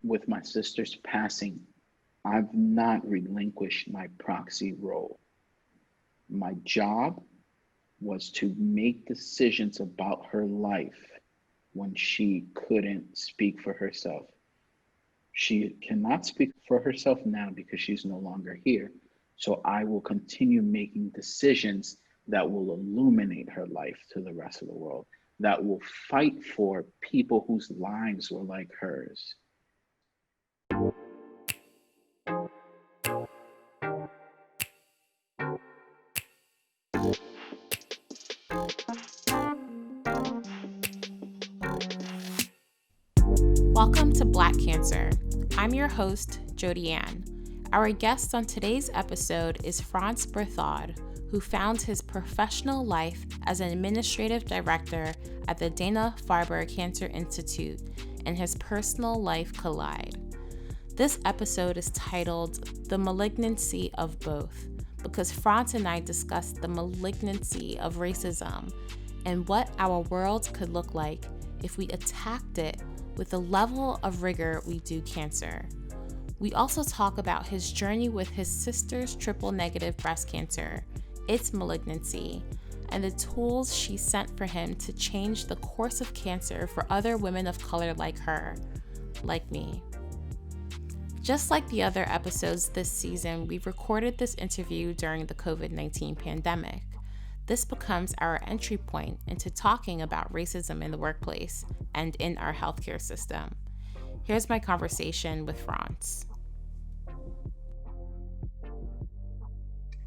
with my sister's passing, I've not relinquished my proxy role. My job was to make decisions about her life when she couldn't speak for herself. She cannot speak for herself now because she's no longer here. So I will continue making decisions that will illuminate her life to the rest of the world, that will fight for people whose lives were like hers. Welcome to Black Cancer. I'm your host, Jodi-Ann. Our guest on today's episode is Frantz Berthaud, who found his professional life as an administrative director at the Dana Farber Cancer Institute and his personal life collide. This episode is titled The Malignancy of Both, because Frantz and I discussed the malignancy of racism and what our world could look like if we attacked it with the level of rigor we do cancer. We also talk about his journey with his sister's triple-negative breast cancer, its malignancy, and the tools she sent for him to change the course of cancer for other women of color like her, like me. Just like the other episodes this season, we've recorded this interview during the COVID-19 pandemic. This becomes our entry point into talking about racism in the workplace and in our healthcare system. Here's my conversation with Frantz.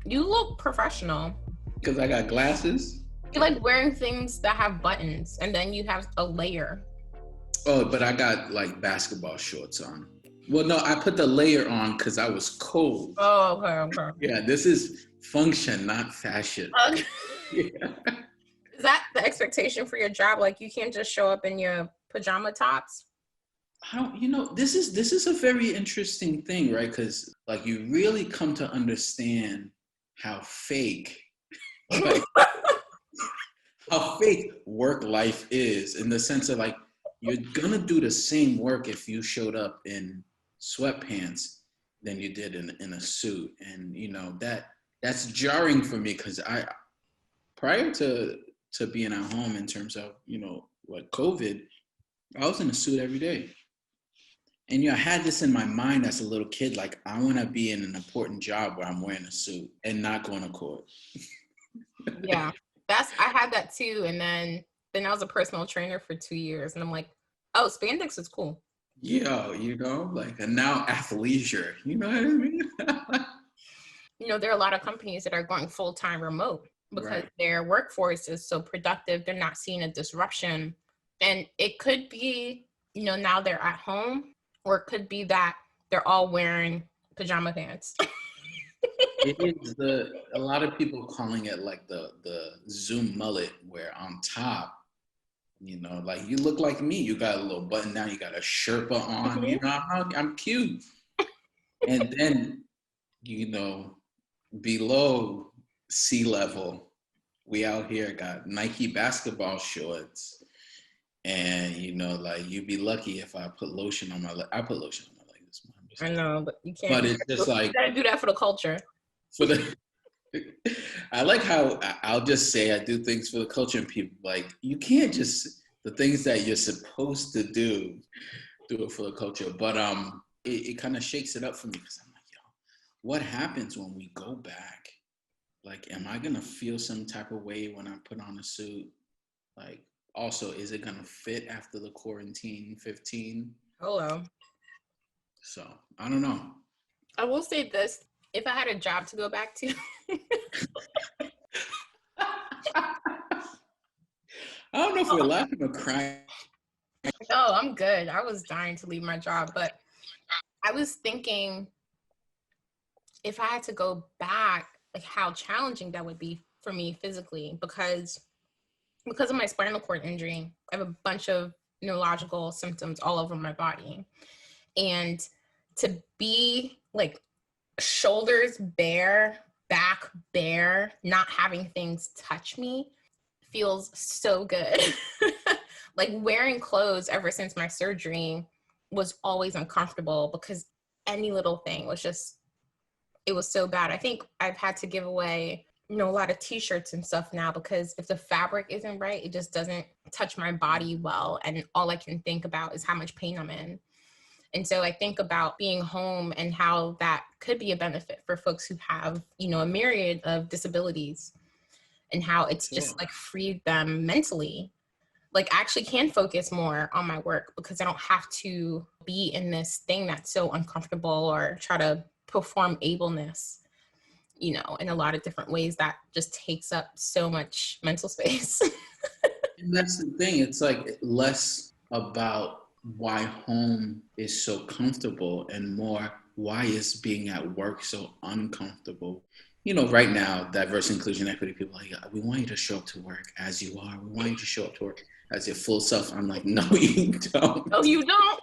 You look professional. Because I got glasses. You like wearing things that have buttons, and then you have a layer. Oh, but I got like basketball shorts on. Well, no, I put the layer on because I was cold. Oh, okay. Yeah, this is function, not fashion. Okay. Yeah. Is that the expectation for your job? Like you can't just show up in your pajama tops? This is a very interesting thing, right? Because like you really come to understand how fake, like, how fake work life is, in the sense of like, you're gonna do the same work if you showed up in sweatpants than you did in a suit. And that's jarring for me, because prior to being at home, in terms of like COVID, I was in a suit every day. And I had this in my mind as a little kid, like I want to be in an important job where I'm wearing a suit and not going to court. Yeah, I had that too. And then I was a personal trainer for 2 years, and I'm like, oh, spandex is cool. Yeah, and now athleisure, you know what I mean? There are a lot of companies that are going full-time remote because their workforce is so productive. They're not seeing a disruption. And it could be, now they're at home, or it could be that they're all wearing pajama pants. It is a lot of people calling it like the Zoom mullet, where on top, like you look like me. You got a little button down, you got a Sherpa on, I'm cute. And then, below sea level, we out here got Nike basketball shorts. And, like you'd be lucky if I put lotion on my leg. I put lotion on my leg this month. I know, but you can't. But it's just like, you gotta do that for the culture. I like how I'll just say I do things for the culture, and people like, you can't just, the things that you're supposed to do it for the culture. But it kind of shakes it up for me, because I'm like, what happens when we go back? Like, am I gonna feel some type of way when I put on a suit? Like, also, is it gonna fit after the quarantine 15? Hello. So I don't know. I will say this: if I had a job to go back to, I don't know if we're laughing or crying. No, I'm good. I was dying to leave my job, but I was thinking, if I had to go back, like how challenging that would be for me physically, because of my spinal cord injury. I have a bunch of neurological symptoms all over my body. And to be like shoulders bare, back bare, not having things touch me feels so good. Like wearing clothes ever since my surgery was always uncomfortable because any little thing was just, it was so bad. I think I've had to give away, a lot of t-shirts and stuff now because if the fabric isn't right, it just doesn't touch my body well. And all I can think about is how much pain I'm in. And so I think about being home and how that could be a benefit for folks who have, a myriad of disabilities, and how it's just like freed them mentally. Like I actually can focus more on my work because I don't have to be in this thing that's so uncomfortable or try to perform ableness, in a lot of different ways that just takes up so much mental space. And that's the thing. It's like less about why home is so comfortable and more why is being at work so uncomfortable. Right now, diversity, inclusion, equity, people are like, we want you to show up to work as you are. We want you to show up to work as your full self. I'm like, no, you don't. No, you don't.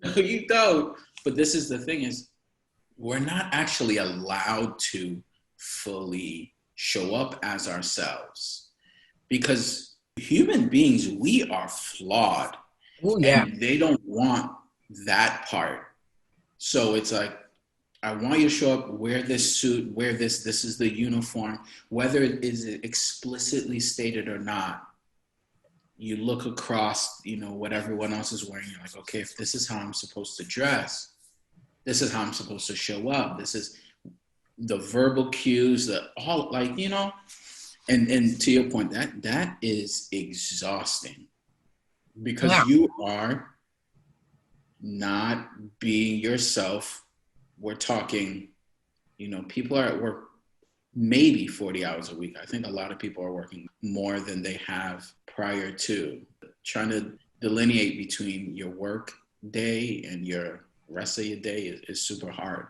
No, you don't. But this is the thing is, we're not actually allowed to fully show up as ourselves because human beings, we are flawed. Oh, yeah. And they don't want that part. So it's like, I want you to show up, wear this suit, wear this is the uniform, whether it is explicitly stated or not. You look across, what everyone else is wearing, you're like, okay, if this is how I'm supposed to dress, this is how I'm supposed to show up. This is the verbal cues, and to your point, that is exhausting because you are not being yourself. We're talking, people are at work maybe 40 hours a week. I think a lot of people are working more than they have prior to. Trying to delineate between your work day and your rest of your day is super hard.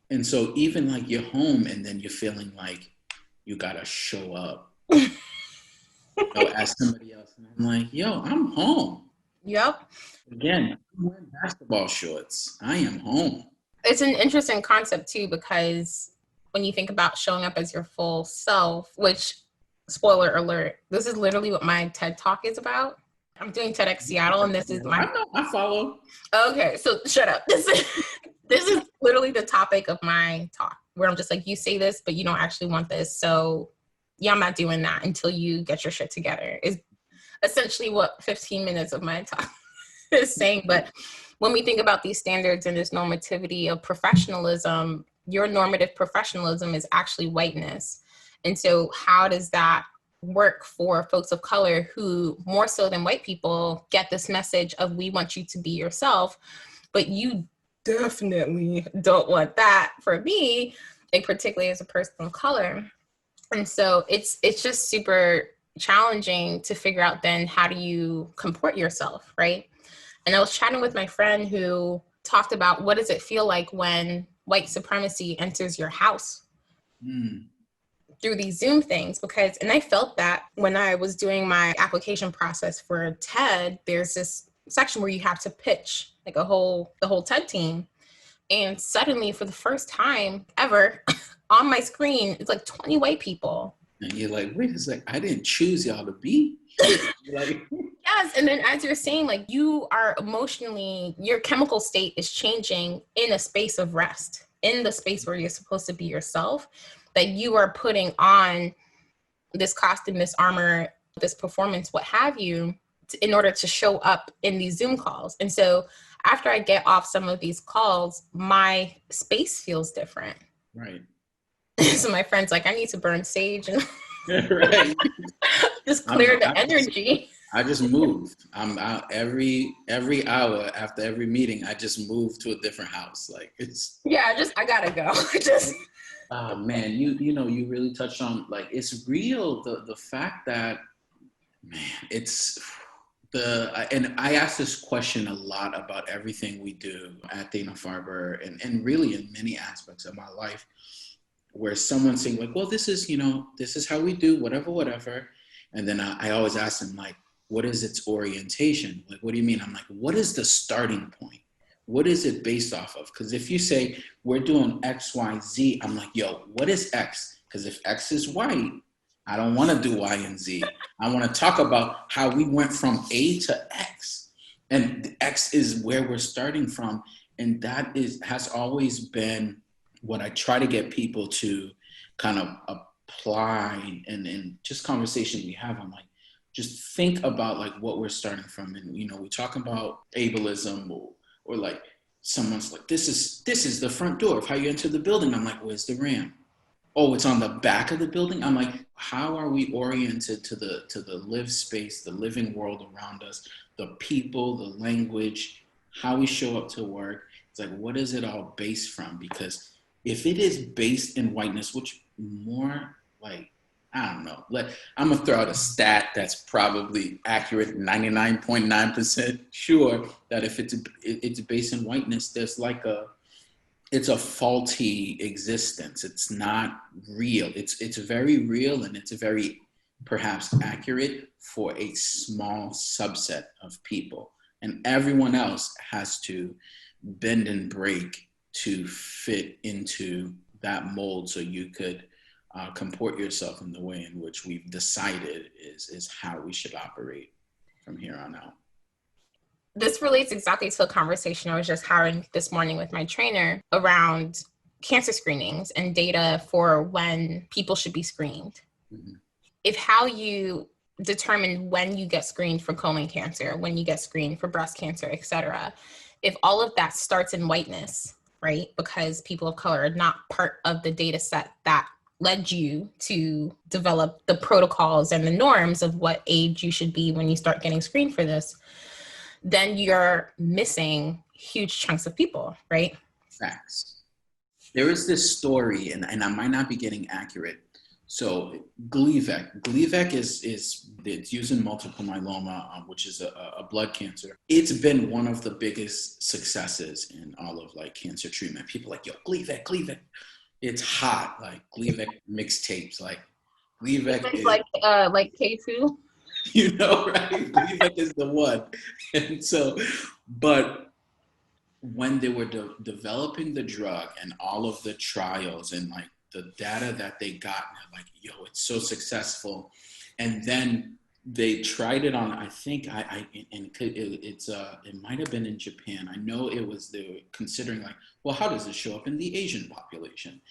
And so even like you're home and then you're feeling like you gotta show up as somebody else. And I'm like, yo, I'm home. Yep. Again, I'm wearing basketball shorts. I am home. It's an interesting concept too, because when you think about showing up as your full self, which, spoiler alert, this is literally what my TED Talk is about. I'm doing TEDx Seattle, and this is my... I know, I follow. Okay, so shut up. This is literally the topic of my talk, where I'm just like, you say this, but you don't actually want this. So yeah, I'm not doing that until you get your shit together, is essentially what 15 minutes of my talk is saying. But when we think about these standards and this normativity of professionalism, your normative professionalism is actually whiteness. And so how does that work for folks of color who, more so than white people, get this message of we want you to be yourself, but you definitely don't want that for me, and particularly as a person of color. And so it's just super challenging to figure out then how do you comport yourself, right? And I was chatting with my friend who talked about what does it feel like when white supremacy enters your house through these Zoom things, and I felt that when I was doing my application process for TED, there's this section where you have to pitch like the whole TED team. And suddenly for the first time ever on my screen, it's like 20 white people. And you're like, wait a sec, I didn't choose y'all to be. Like, yes. And then as you're saying, like you are emotionally, your chemical state is changing in a space of rest, in the space where you're supposed to be yourself, that you are putting on this costume, this armor, this performance, what have you, in order to show up in these Zoom calls. And so after I get off some of these calls, my space feels different. Right. So my friend's like, I need to burn sage and right. just clear the energy. I just moved. I'm out every hour after every meeting. I just moved to a different house. Like it's. Yeah, I gotta go. Oh man, you really touched on, like, it's real. The fact that, man, it's and I ask this question a lot about everything we do at Dana Farber and really in many aspects of my life, where someone's saying like, well, this is how we do whatever. And then I always ask them like, what is its orientation? Like, what do you mean? I'm like, what is the starting point? What is it based off of? Because if you say we're doing X, Y, Z, I'm like, yo, what is X? Because if X is white, I don't want to do Y and Z. I want to talk about how we went from A to X. And the X is where we're starting from. And that has always been what I try to get people to kind of apply, and just conversation we have. I'm like, just think about like what we're starting from. And, you know, we talk about ableism, or like someone's like, this is the front door of how you enter the building. I'm like, where's the ramp? Oh, it's on the back of the building. I'm like, how are we oriented to the live space, the living world around us, the people, the language, how we show up to work? It's like, what is it all based from? Because if it is based in whiteness, which more like, I don't know, I'm gonna throw out a stat that's probably accurate, 99.9% sure that if it's based in whiteness, there's like it's a faulty existence. It's not real. It's very real, and it's very perhaps accurate for a small subset of people. And everyone else has to bend and break to fit into that mold, so you could comport yourself in the way in which we've decided is how we should operate from here on out. This relates exactly to a conversation I was just having this morning with my trainer around cancer screenings and data for when people should be screened. Mm-hmm. If how you determine when you get screened for colon cancer, when you get screened for breast cancer, et cetera, if all of that starts in whiteness, right? Because people of color are not part of the data set that led you to develop the protocols and the norms of what age you should be when you start getting screened for this, then you're missing huge chunks of people, right? Facts. There is this story, and I might not be getting accurate. So Gleevec is it's used in multiple myeloma, which is a blood cancer. It's been one of the biggest successes in all of like cancer treatment. People are like, yo, Gleevec. It's hot, like Gleevec mixtapes, like Gleevec is like K2. You know, right? Gleevec is the one. And so, but when they were developing the drug and all of the trials and like the data that they got, like, yo, it's so successful. And then they tried it on, I think, it might have been in Japan. I know they were considering like, well, how does it show up in the Asian population?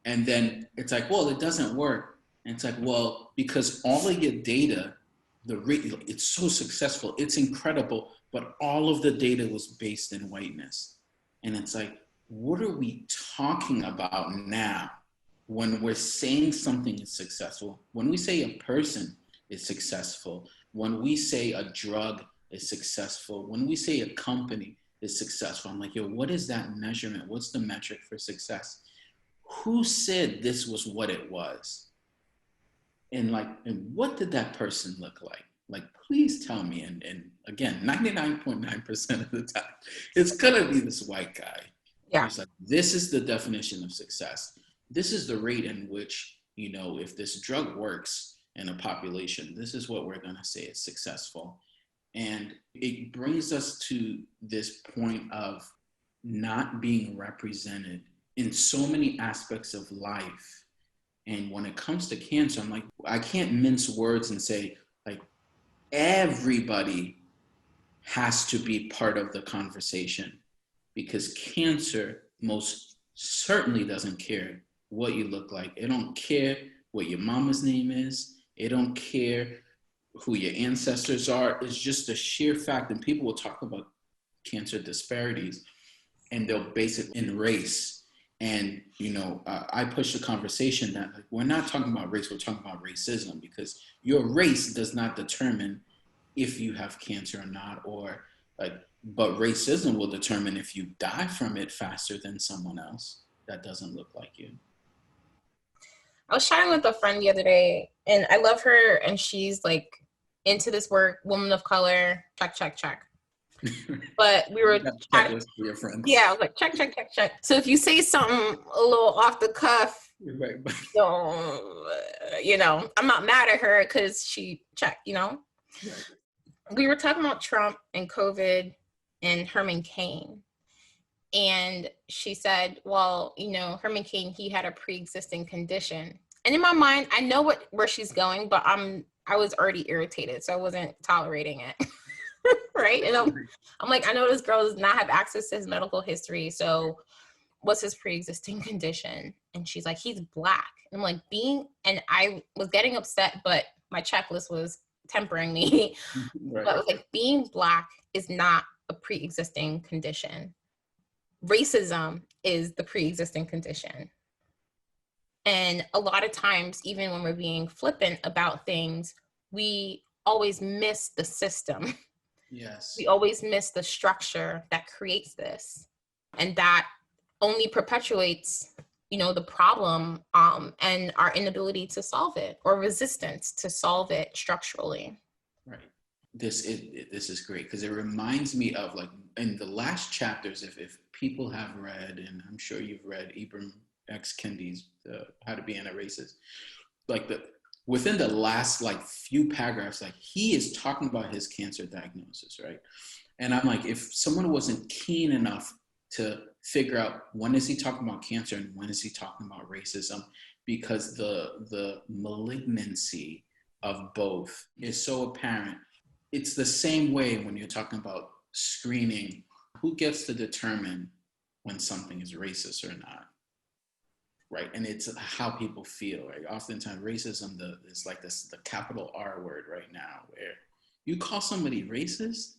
And then it's like, well, it doesn't work. And it's like, well, because all of your data, it's so successful, it's incredible, but all of the data was based in whiteness. And it's like, what are we talking about now when we're saying something is successful? When we say a person is successful, when we say a drug is successful, when we say a company is successful, I'm like, yo, what is that measurement? What's the metric for success? Who said this was what it was? And what did that person look like? Like, please tell me. And again, 99.9% of the time, it's gonna be this white guy. Yeah. It's like, this is the definition of success. This is the rate in which, you know, if this drug works in a population, this is what we're gonna say is successful. And it brings us to this point of not being represented in so many aspects of life. And when it comes to cancer, I'm like, I can't mince words and say, like, everybody has to be part of the conversation, because cancer most certainly doesn't care what you look like. It don't care what your mama's name is. It don't care who your ancestors are. It's just a sheer fact. And people will talk about cancer disparities, and they'll base it in race. And, you know, I push the conversation that, like, we're not talking about race, we're talking about racism, because your race does not determine if you have cancer or not, or like, but racism will determine if you die from it faster than someone else that doesn't look like you. I was chatting with a friend the other day, and I love her, and she's like into this work, woman of color, check. But we were chatting. Your friends. Yeah, I was like, check. So if you say something a little off the cuff, right. You know, I'm not mad at her because she checked, you know. Right. We were talking about Trump and COVID and Herman Cain. And she said, well, you know, Herman Cain, he had a pre-existing condition. And in my mind, I know where she's going, but I was already irritated, so I wasn't tolerating it. right? And I'm like, I know this girl does not have access to his medical history. So what's his pre-existing condition? And she's like, he's Black. And I'm like, and I was getting upset, but my checklist was tempering me. Right. But I was like, being Black is not a pre-existing condition. Racism is the pre-existing condition. And a lot of times, even when we're being flippant about things, we always miss the system. Yes. We always miss the structure that creates this. And that only perpetuates, the problem and our inability to solve it, or resistance to solve it structurally. Right. This is great because it reminds me of, like, in the last chapters, if people have read, and I'm sure you've read Ibram X. Kendi's How to Be Anti-Racist, like within the last few paragraphs, like he is talking about his cancer diagnosis, right? And I'm like, if someone wasn't keen enough to figure out when is he talking about cancer and when is he talking about racism, because the malignancy of both is so apparent. It's the same way when you're talking about screening. Who gets to determine when something is racist or not? Right, and it's how people feel. Right, oftentimes racism is like the capital R word right now, where you call somebody racist,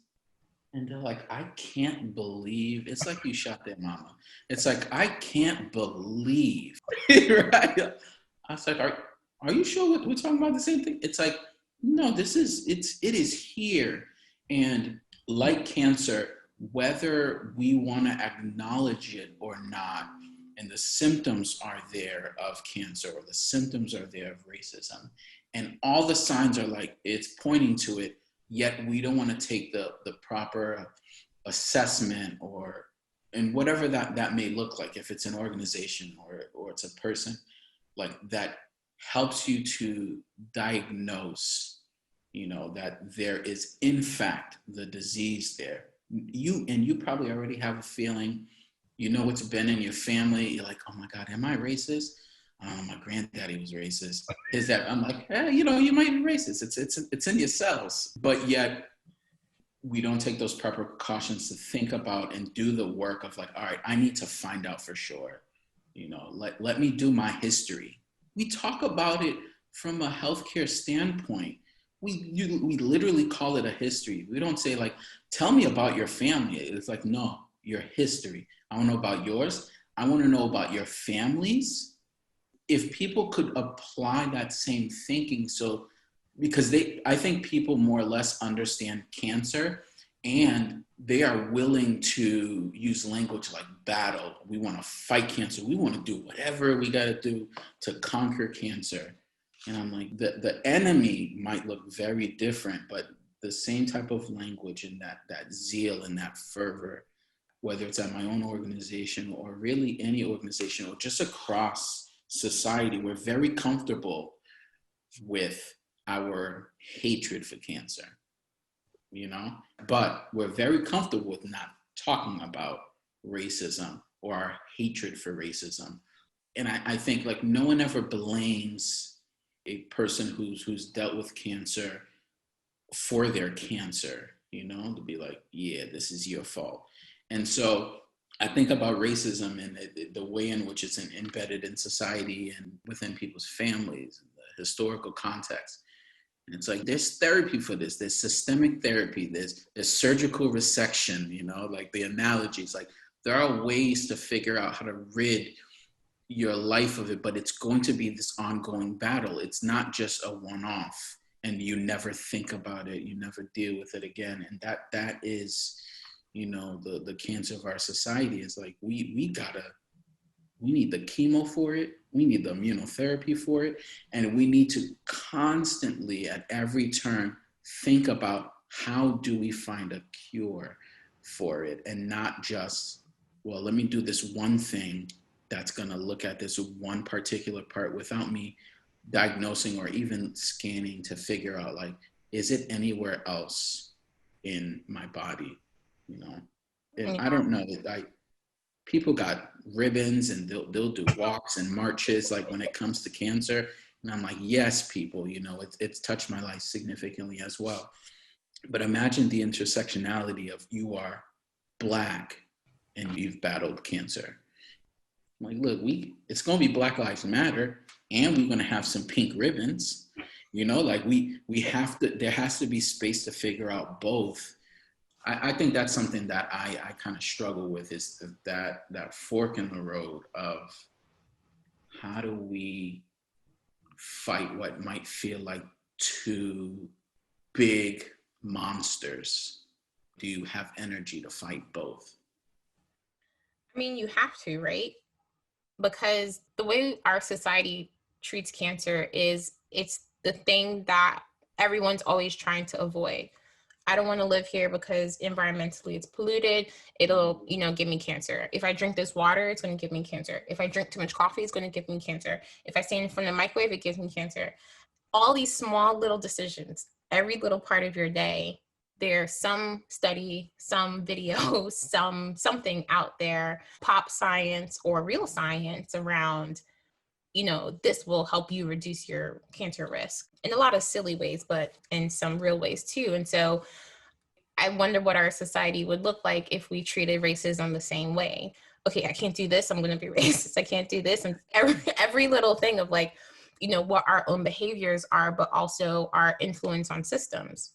and they're like, I can't believe. It's like you shot their mama. It's like, I can't believe. Right? I was like, are you sure we're talking about the same thing? It's like, no, it is here, and like cancer, whether we want to acknowledge it or not. And the symptoms are there of cancer, or the symptoms are there of racism. And all the signs are like, it's pointing to it, yet we don't want to take the proper assessment and whatever that may look like, if it's an organization or it's a person, like that helps you to diagnose, that there is in fact the disease there. You probably already have a feeling. It's been in your family. You're like, oh my God, am I racist? My granddaddy was racist. Is that? I'm like, you might be racist. It's in your cells. But yet we don't take those proper precautions to think about and do the work of, like, all right, I need to find out for sure. Let me do my history. We talk about it from a healthcare standpoint. We literally call it a history. We don't say, like, tell me about your family. It's like, no, your history. I want to know about yours. I want to know about your families. If people could apply that same thinking, because I think people more or less understand cancer, and they are willing to use language like battle. We want to fight cancer. We want to do whatever we got to do to conquer cancer. And I'm like, the enemy might look very different, but the same type of language and that zeal and that fervor, whether it's at my own organization or really any organization or just across society, we're very comfortable with our hatred for cancer, but we're very comfortable with not talking about racism or our hatred for racism. And I think, like, no one ever blames a person who's dealt with cancer for their cancer, to be like, yeah, this is your fault. And so I think about racism and the way in which it's embedded in society and within people's families, and the historical context. And it's like, there's therapy for this. There's systemic therapy. There's surgical resection, like the analogies. Like, there are ways to figure out how to rid your life of it, but it's going to be this ongoing battle. It's not just a one-off and you never think about it. You never deal with it again. And that is, the cancer of our society. Is like, we need the chemo for it. We need the immunotherapy for it. And we need to constantly, at every turn, think about how do we find a cure for it, and not just, well, let me do this one thing that's going to look at this one particular part without me diagnosing or even scanning to figure out, like, is it anywhere else in my body? And I don't know that people got ribbons and they'll do walks and marches, like, when it comes to cancer. And I'm like, yes, people, it's touched my life significantly as well. But imagine the intersectionality of you are Black and you've battled cancer. Like, look, it's going to be Black Lives Matter, and we're going to have some pink ribbons. Like we have to, there has to be space to figure out both. I think that's something that I kind of struggle with, is that fork in the road of how do we fight what might feel like two big monsters? Do you have energy to fight both? I mean, you have to, right? Because the way our society treats cancer is it's the thing that everyone's always trying to avoid. I don't want to live here because environmentally it's polluted. It'll, give me cancer. If I drink this water, it's going to give me cancer. If I drink too much coffee, it's going to give me cancer. If I stand in front of the microwave, it gives me cancer. All these small little decisions, every little part of your day, there's some study, some video, something out there, pop science or real science around, this will help you reduce your cancer risk in a lot of silly ways, but in some real ways too. And so I wonder what our society would look like if we treated racism the same way. Okay, I can't do this, I'm going to be racist. I can't do this. And every little thing of like, what our own behaviors are, but also our influence on systems.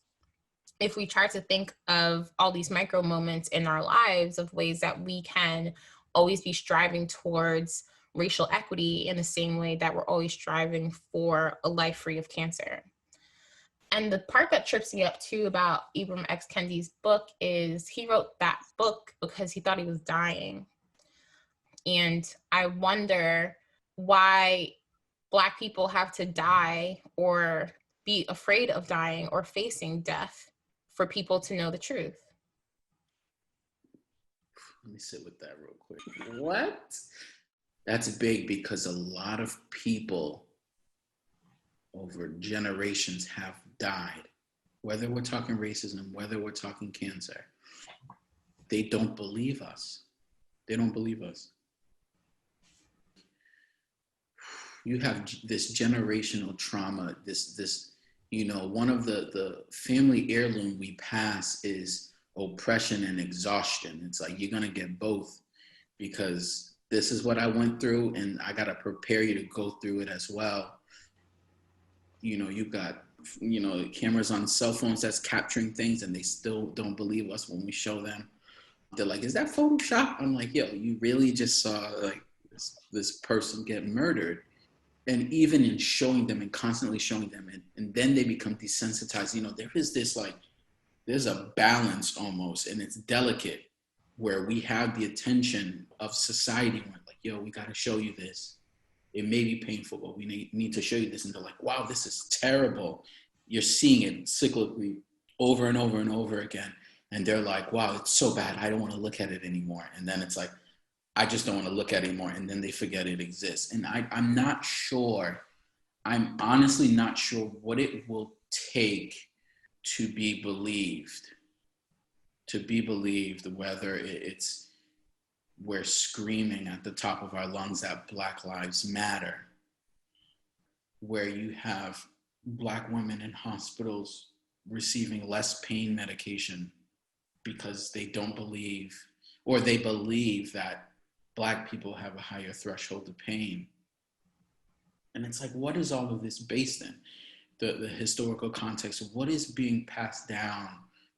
If we try to think of all these micro moments in our lives of ways that we can always be striving towards racial equity in the same way that we're always striving for a life free of cancer. And the part that trips me up too about Ibram X. Kendi's book is he wrote that book because he thought he was dying. And I wonder why Black people have to die or be afraid of dying or facing death for people to know the truth. Let me sit with that real quick. What? That's big, because a lot of people over generations have died, whether we're talking racism, whether we're talking cancer. They don't believe us. They don't believe us. You have this generational trauma, this one of the family heirloom we pass is oppression and exhaustion. It's like, you're going to get both, because this is what I went through and I got to prepare you to go through it as well. You've got, cameras on cell phones that's capturing things, and they still don't believe us when we show them. They're like, is that Photoshop? I'm like, yo, you really just saw like this person get murdered. And even in showing them and constantly showing them, and then they become desensitized. There is this there's a balance almost, and it's delicate, where we have the attention of society. We're like, yo, we got to show you this. It may be painful, but we need to show you this. And they're like, wow, this is terrible. You're seeing it cyclically over and over and over again. And they're like, wow, it's so bad, I don't want to look at it anymore. And then it's like, I just don't want to look at it anymore. And then they forget it exists. And I'm not sure, I'm honestly not sure what it will take to be believed, whether it's we're screaming at the top of our lungs that Black Lives Matter, where you have Black women in hospitals receiving less pain medication because they don't believe, or they believe that Black people have a higher threshold of pain. And it's like, what is all of this based in? The historical context of what is being passed down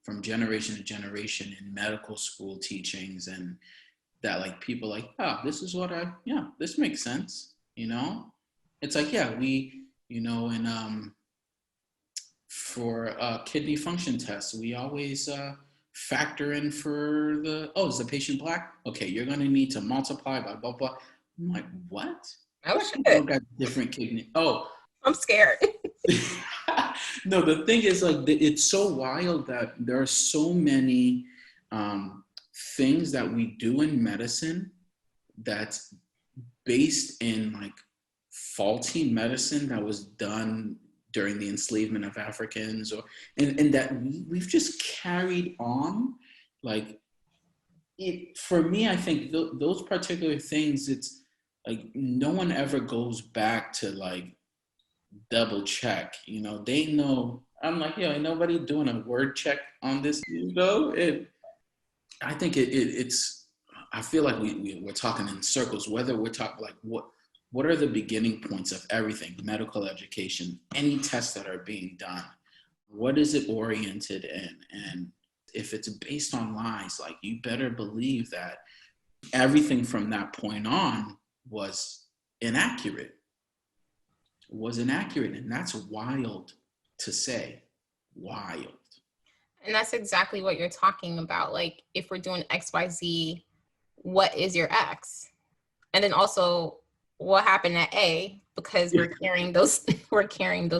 from generation to generation in medical school teachings, and that like people like, oh, this is what this makes sense, It's like, yeah, we, and for kidney function tests, we always factor in for is the patient Black? Okay, you're gonna need to multiply by blah, blah. I'm like, what? People got different kidney. Oh. I'm scared. No, the thing is, like, it's so wild that there are so many things that we do in medicine that's based in like faulty medicine that was done during the enslavement of Africans, and that we've just carried on. Like, for me, I think those particular things, it's like no one ever goes back to like double check. They know I'm like, yo, ain't nobody doing a word check on this, you know? And I think it's, I feel like we're talking in circles, whether we're talking like what are the beginning points of everything, medical education, any tests that are being done, what is it oriented in? And if it's based on lies, like you better believe that everything from that point on was inaccurate. And that's wild to say. Wild. And that's exactly what you're talking about. Like, if we're doing XYZ, what is your X? And then also, what happened at A? Because we're carrying those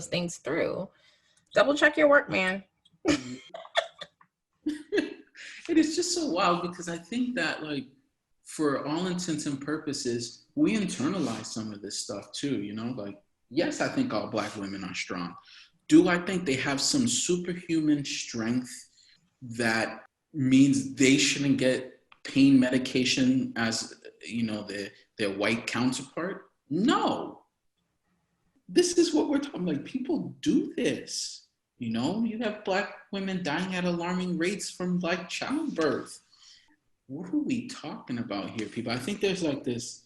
things through. Double check your work, man. It is just so wild because I think that, like, for all intents and purposes, we internalize some of this stuff too, you know? Like, yes, I think all Black women are strong. Do I think they have some superhuman strength that means they shouldn't get pain medication as, you know, their white counterpart? No. This is what we're talking about. Like, people do this. You know, you have Black women dying at alarming rates from like childbirth. What are we talking about here, people? I think there's like this,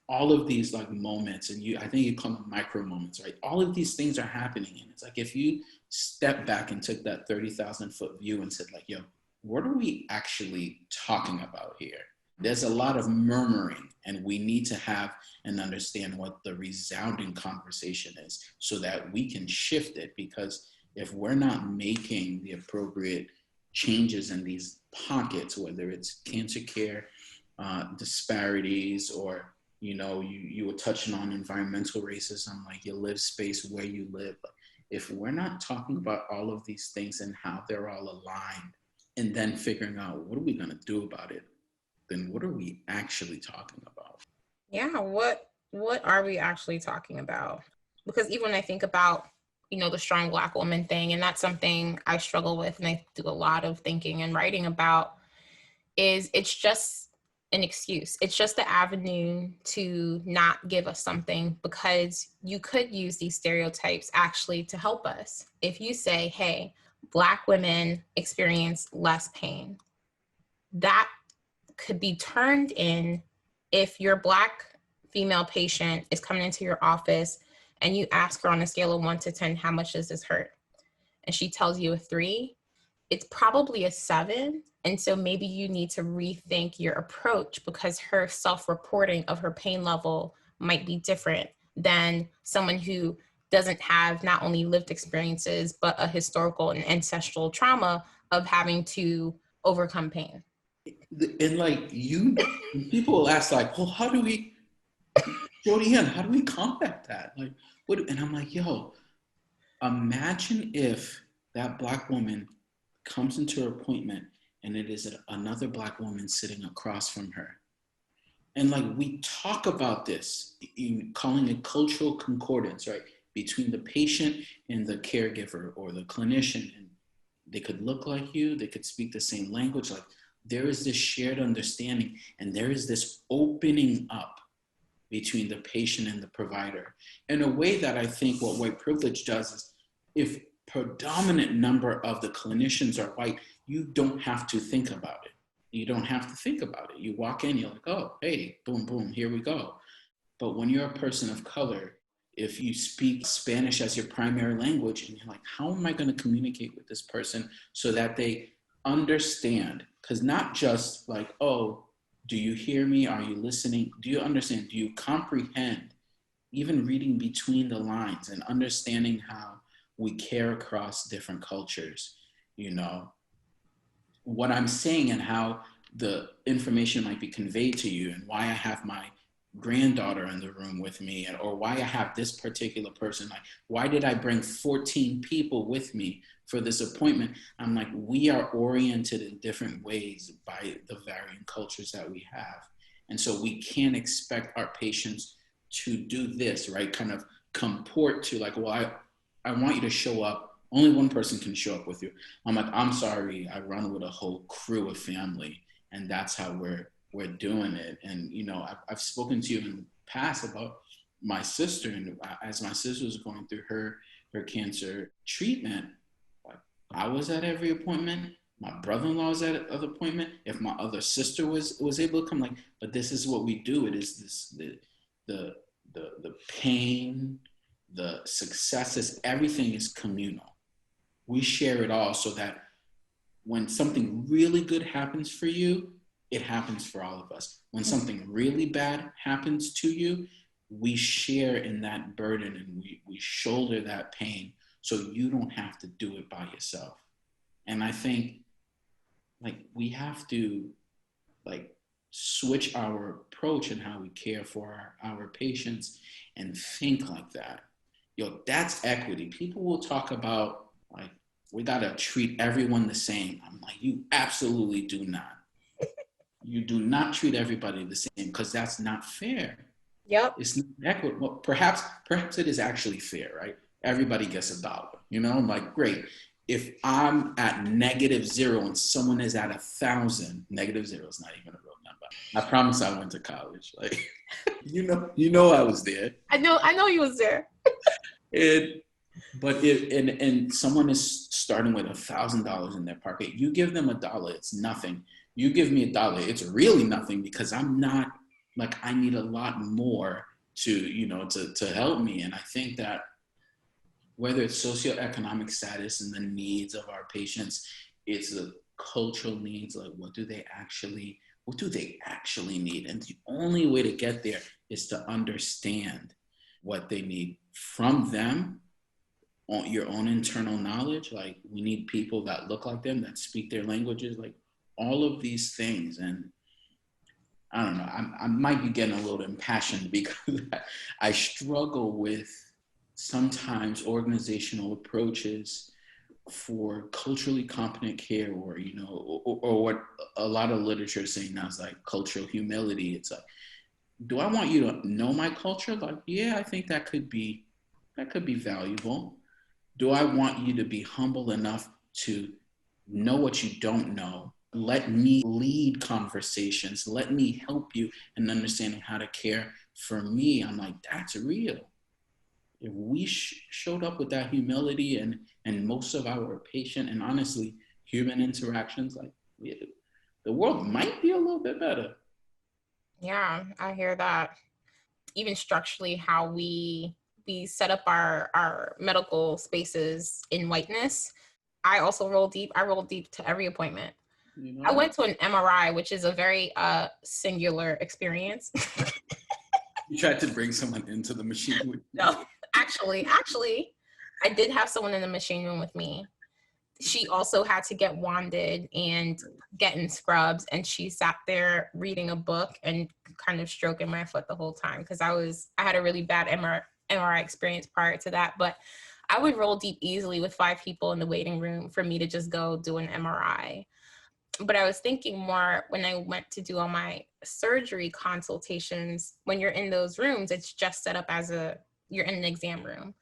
all of these like moments, and I think you call them micro moments, right? All of these things are happening. And it's like, if you step back and took that 30,000 foot view and said like, yo, what are we actually talking about here? There's a lot of murmuring, and we need to have and understand what the resounding conversation is so that we can shift it. Because if we're not making the appropriate changes in these pockets, whether it's cancer care disparities, or, you know, you were touching on environmental racism, like your live space, where you live. If we're not talking about all of these things and how they're all aligned, and then figuring out what are we going to do about it, then what are we actually talking about? Yeah, what are we actually talking about? Because even when I think about, you know, the strong Black woman thing, and that's something I struggle with and I do a lot of thinking and writing about, is it's just an excuse. It's just the avenue to not give us something, because you could use these stereotypes actually to help us. If you say, hey, Black women experience less pain, that could be turned in if your Black female patient is coming into your office and you ask her on a scale of 1 to 10, how much does this hurt? And she tells you a 3, it's probably a 7. And so maybe you need to rethink your approach, because her self-reporting of her pain level might be different than someone who doesn't have not only lived experiences, but a historical and ancestral trauma of having to overcome pain. And like people will ask like, well, how do we, Jodi-Ann, how do we combat that? Like, what? And I'm like, yo, imagine if that Black woman comes into her appointment and it is another Black woman sitting across from her. And like, we talk about this, calling it cultural concordance, right? Between the patient and the caregiver or the clinician. And they could look like you, they could speak the same language. Like, there is this shared understanding, and there is this opening up between the patient and the provider in a way that I think what white privilege does is, if predominant number of the clinicians are white, you don't have to think about it. You don't have to think about it. You walk in, you're like, oh, hey, boom, boom, here we go. But when you're a person of color, if you speak Spanish as your primary language, and you're like, how am I going to communicate with this person so that they understand? Because not just like, oh, do you hear me? Are you listening? Do you understand? Do you comprehend? Even reading between the lines and understanding how we care across different cultures, you know, what I'm saying and how the information might be conveyed to you, and why I have my granddaughter in the room with me, or why I have this particular person. Like, why did I bring 14 people with me for this appointment? I'm like, we are oriented in different ways by the varying cultures that we have. And so we can't expect our patients to do this, right? Kind of comport to like, well, I want you to show up. Only one person can show up with you. I'm like, I'm sorry, I run with a whole crew of family, and that's how we're doing it. And, you know, I've spoken to you in the past about my sister, and as my sister was going through her cancer treatment, I was at every appointment. My brother-in-law was at other appointment. If my other sister was able to come, like, but this is what we do. It is this the pain, the successes, everything is communal. We share it all so that when something really good happens for you, it happens for all of us. When something really bad happens to you, we share in that burden and we shoulder that pain so you don't have to do it by yourself. And I think like we have to like switch our approach and how we care for our patients and think like that. Yo, that's equity. People will talk about like, we gotta treat everyone the same. I'm like, you absolutely do not. You do not treat everybody the same because that's not fair. Yep. It's not equitable. Well, perhaps it is actually fair, right? Everybody gets $1. You know, I'm like, great. If I'm at -0 and someone is at 1,000, -0 is not even a real number. I promise I went to college. Like, you know, I was there. I know you was there. And someone is starting with $1,000 in their pocket. You give them $1, it's nothing. You give me $1, it's really nothing because I'm not like I need a lot more to help me. And I think that whether it's socioeconomic status and the needs of our patients, it's the cultural needs, like what do they actually need? And the only way to get there is to understand what they need from them, on your own internal knowledge. Like we need people that look like them, that speak their languages, like all of these things. And I don't know, I might be getting a little impassioned because I struggle with sometimes organizational approaches for culturally competent care, or what a lot of literature is saying now is like cultural humility. It's like, do I want you to know my culture? Like, yeah, I think that could be valuable. Do I want you to be humble enough to know what you don't know? Let me lead conversations. Let me help you in understanding how to care for me. I'm like, that's real. If we showed up with that humility and most of our patient and honestly human interactions, like the world might be a little bit better. Yeah, I hear that. Even structurally, how we set up our medical spaces in whiteness. I also roll deep. I roll deep to every appointment. I went to an MRI, which is a very singular experience. You tried to bring someone into the machine with you? No, actually, I did have someone in the machine room with me. She also had to get wanded and get in scrubs, and she sat there reading a book and kind of stroking my foot the whole time because I had a really bad MRI experience prior to that. But I would roll deep easily with 5 people in the waiting room for me to just go do an MRI. But I was thinking more when I went to do all my surgery consultations, when you're in those rooms, it's just set up as you're in an exam room.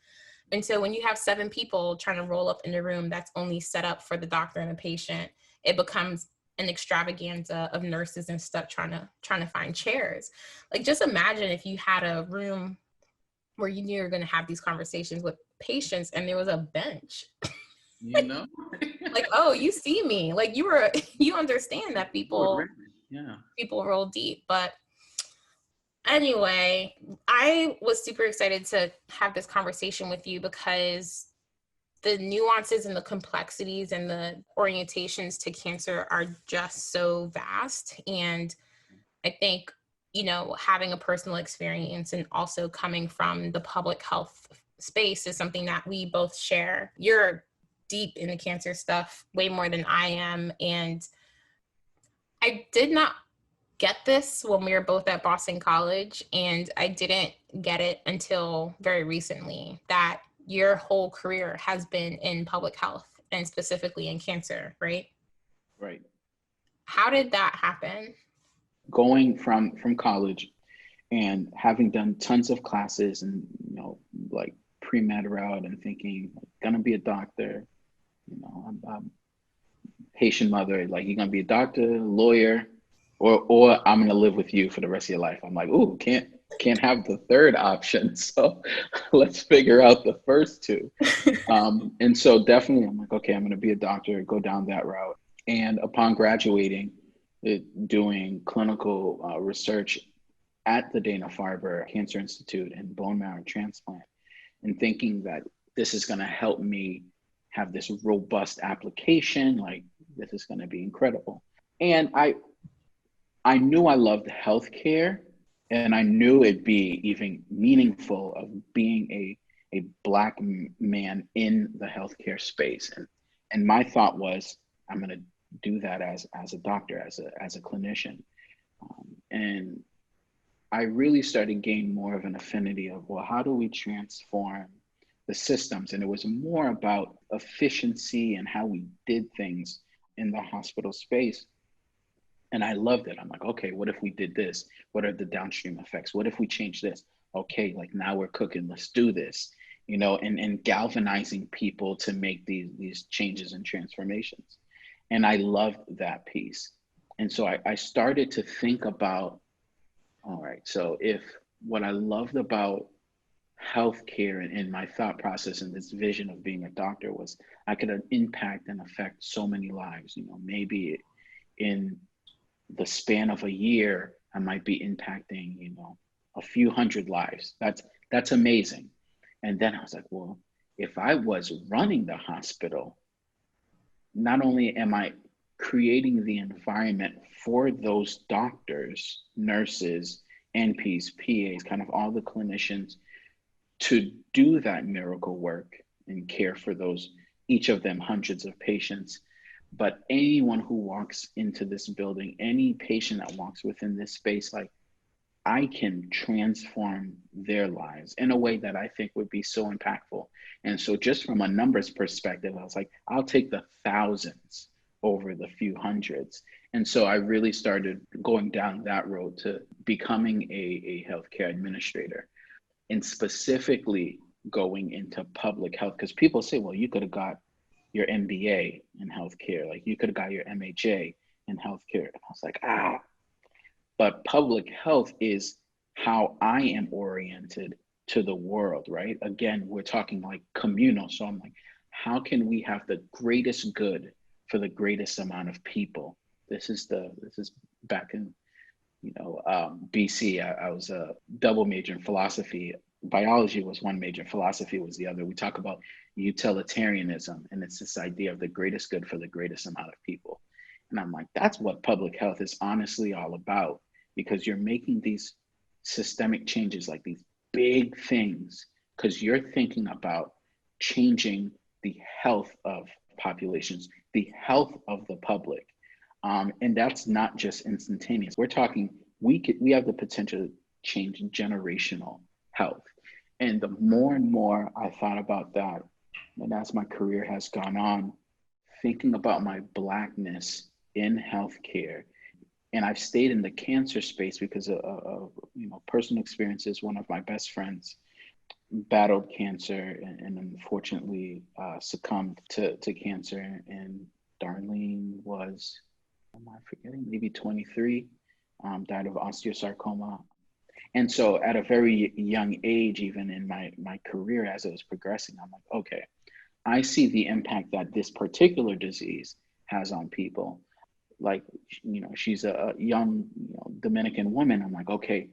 And so when you have 7 people trying to roll up in a room that's only set up for the doctor and the patient, it becomes an extravaganza of nurses and stuff trying to find chairs. Like, just imagine if you had a room where you knew you were going to have these conversations with patients and there was a bench. Like, oh, you see me, like you understand that people roll deep. But anyway, I was super excited to have this conversation with you because the nuances and the complexities and the orientations to cancer are just so vast. And I think, having a personal experience and also coming from the public health space is something that we both share. You're deep in the cancer stuff way more than I am. And I did not get this when we were both at Boston College, and I didn't get it until very recently, that your whole career has been in public health and specifically in cancer, right? Right. How did that happen? Going from college and having done tons of classes and, like pre-med route and thinking, gonna be a doctor, I'm patient mother, like you're gonna be a doctor, lawyer, or I'm gonna live with you for the rest of your life. I'm like, ooh, can't have the third option. So let's figure out the first two. And so definitely I'm like, okay, I'm gonna be a doctor, go down that route. And upon graduating, doing clinical research at the Dana Farber Cancer Institute and bone marrow transplant, and thinking that this is gonna help me have this robust application, like this is gonna be incredible. And I knew I loved healthcare, and I knew it'd be even meaningful of being a Black man in the healthcare space. And my thought was, I'm going to do that as a doctor, as a clinician. And I really started gaining more of an affinity of, well, how do we transform the systems? And it was more about efficiency and how we did things in the hospital space. And I loved it. I'm like, okay, what if we did this? What are the downstream effects? What if we change this? Okay, like now we're cooking, let's do this, and galvanizing people to make these changes and transformations. And I loved that piece. And so I started to think about, all right, so if what I loved about healthcare and my thought process and this vision of being a doctor was I could impact and affect so many lives, maybe in the span of a year, I might be impacting, a few hundred lives. That's amazing. And then I was like, well, if I was running the hospital, not only am I creating the environment for those doctors, nurses, NPs, PAs, kind of all the clinicians to do that miracle work and care for those, each of them hundreds of patients, but anyone who walks into this building, any patient that walks within this space, like I can transform their lives in a way that I think would be so impactful. And so just from a numbers perspective, I was like, I'll take the thousands over the few hundreds. And so I really started going down that road to becoming a healthcare administrator, and specifically going into public health. Because people say, well, you could have got your MBA in healthcare, like you could have got your MHA in healthcare. And I was like, but public health is how I am oriented to the world, right? Again, we're talking like communal. So I'm like, how can we have the greatest good for the greatest amount of people? This is back in, BC. I was a double major in philosophy. Biology was one major, philosophy was the other. We talk about utilitarianism, and it's this idea of the greatest good for the greatest amount of people. And I'm like, that's what public health is honestly all about, because you're making these systemic changes, like these big things, because you're thinking about changing the health of populations, the health of the public. And that's not just instantaneous. We're talking, we have the potential to change generational health. And the more and more I thought about that, and as my career has gone on, thinking about my Blackness in healthcare, and I've stayed in the cancer space because of personal experiences. One of my best friends battled cancer and unfortunately succumbed to cancer. And Darlene was, am I forgetting, maybe 23, died of osteosarcoma. And so at a very young age, even in my career as it was progressing, I'm like, okay, I see the impact that this particular disease has on people. Like, she's a young Dominican woman. I'm like, okay,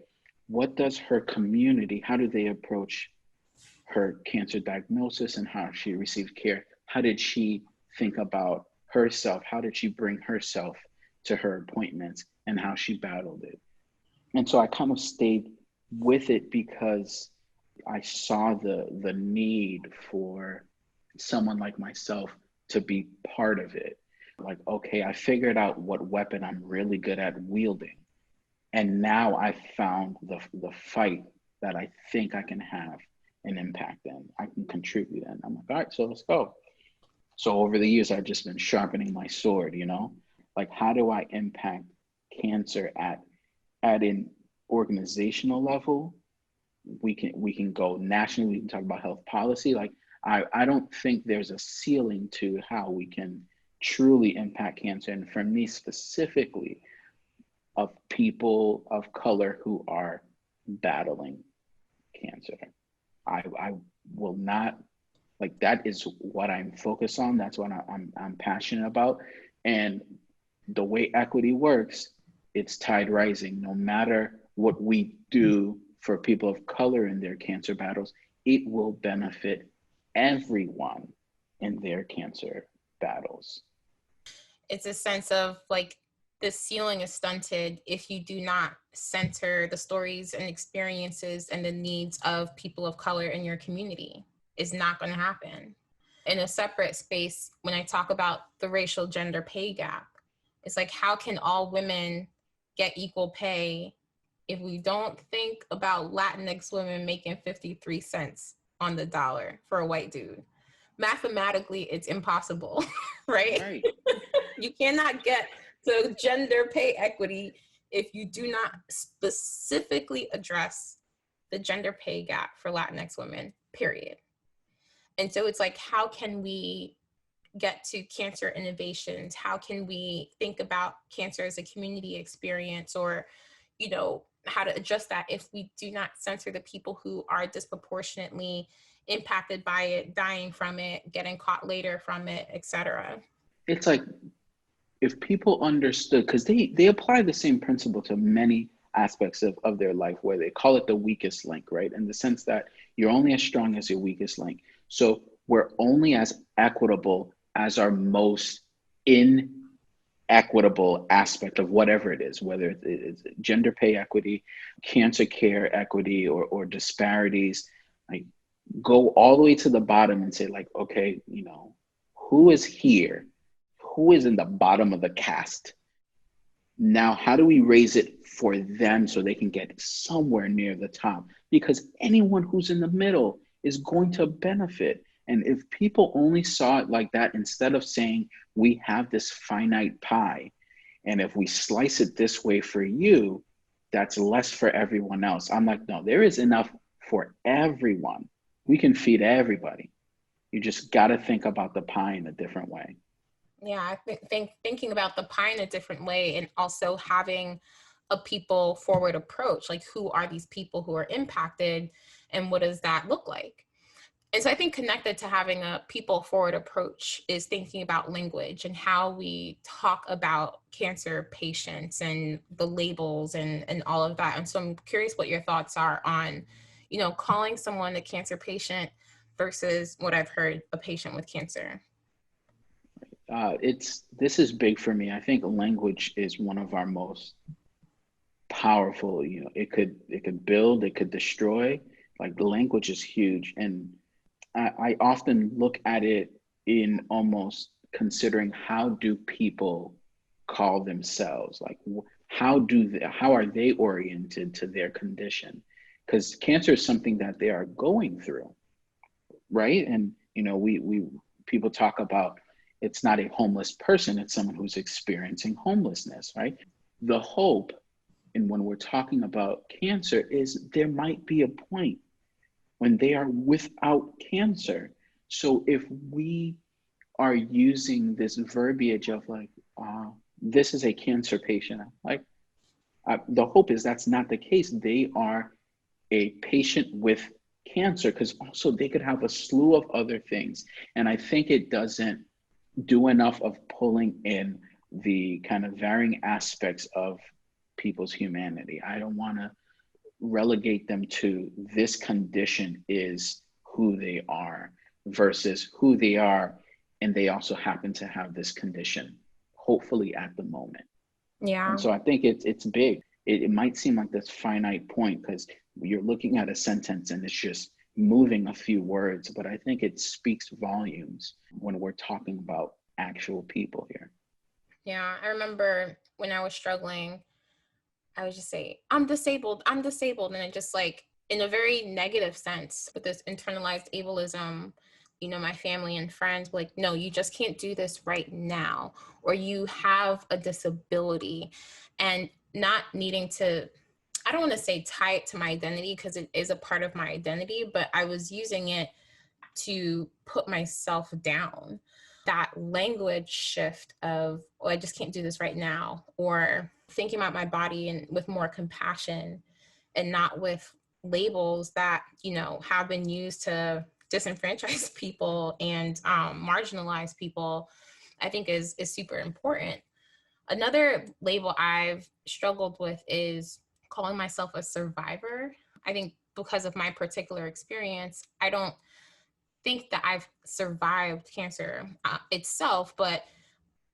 what does her community, how do they approach her cancer diagnosis and how she received care? How did she think about herself? How did she bring herself to her appointments and how she battled it? And so I kind of stayed with it because I saw the need for someone like myself to be part of it. Like, okay, I figured out what weapon I'm really good at wielding. And now I found the fight that I think I can have an impact in, I can contribute in. I'm like, all right, so let's go. So over the years, I've just been sharpening my sword, like how do I impact cancer at an organizational level? We can go nationally, we can talk about health policy. Like I don't think there's a ceiling to how we can truly impact cancer. And for me specifically, of people of color who are battling cancer. I will not, like, that is what I'm focused on. That's what I'm passionate about. And the way equity works, it's tide rising. No matter what we do for people of color in their cancer battles, it will benefit everyone in their cancer battles. It's a sense of like the ceiling is stunted if you do not center the stories and experiences and the needs of people of color in your community. It's not going to happen. In a separate space, when I talk about the racial gender pay gap, it's like, how can all women get equal pay if we don't think about Latinx women making 53 cents on the dollar for a white dude? Mathematically, it's impossible, right? Right. You cannot get to gender pay equity if you do not specifically address the gender pay gap for Latinx women, period. And so it's like, how can we get to cancer innovations? How can we think about cancer as a community experience, or, you know, how to address that if we do not censor the people who are disproportionately impacted by it, dying from it, getting caught later from it, etc. It's like, if people understood, because they apply the same principle to many aspects of their life, where they call it the weakest link, right? In the sense that you're only as strong as your weakest link. So we're only as equitable as our most inequitable aspect of whatever it is, whether it's gender pay equity, cancer care equity, or disparities. Like, go all the way to the bottom and say, like, okay, you know, who is here? Who is in the bottom of the cast? Now, how do we raise it for them so they can get somewhere near the top? Because anyone who's in the middle is going to benefit. And if people only saw it like that, instead of saying, we have this finite pie, and if we slice it this way for you, that's less for everyone else. I'm like, no, there is enough for everyone. We can feed everybody. You just got to think about the pie in a different way. Yeah, I think thinking about the pie in a different way, and also having a people forward approach, like, who are these people who are impacted and what does that look like? And so I think connected to having a people forward approach is thinking about language and how we talk about cancer patients and the labels and all of that. And so I'm curious what your thoughts are on, you know, calling someone a cancer patient versus what I've heard, a patient with cancer. This is big for me. I think language is one of our most powerful. You know, it could build, it could destroy. Like, the language is huge, and I often look at it in almost considering, how do people call themselves? Like, how are they oriented to their condition? Because cancer is something that they are going through, right? And you know, we people talk about, it's not a homeless person, it's someone who's experiencing homelessness, right? The hope, and when we're talking about cancer, is there might be a point when they are without cancer. So if we are using this verbiage of, like, this is a cancer patient, like, the hope is that's not the case. They are a patient with cancer, because also they could have a slew of other things. And I think it doesn't do enough of pulling in the kind of varying aspects of people's humanity. I don't want to relegate them to, this condition is who they are, versus who they are, and they also happen to have this condition, hopefully at the moment. Yeah. And so I think it's big. It might seem like this finite point, because you're looking at a sentence and it's just moving a few words, but I think it speaks volumes when we're talking about actual people here. Yeah, I remember when I was struggling, I would just say, I'm disabled. And I just, like, in a very negative sense, with this internalized ableism, you know, my family and friends were like, no, you just can't do this right now, or you have a disability. And not needing to, I don't want to say tie it to my identity, because it is a part of my identity, but I was using it to put myself down. that language shift of, oh, I just can't do this right now, or thinking about my body and with more compassion and not with labels that, you know, have been used to disenfranchise people and marginalize people, I think is super important. Another label I've struggled with is calling myself a survivor. I think because of my particular experience, I don't think that I've survived cancer itself, but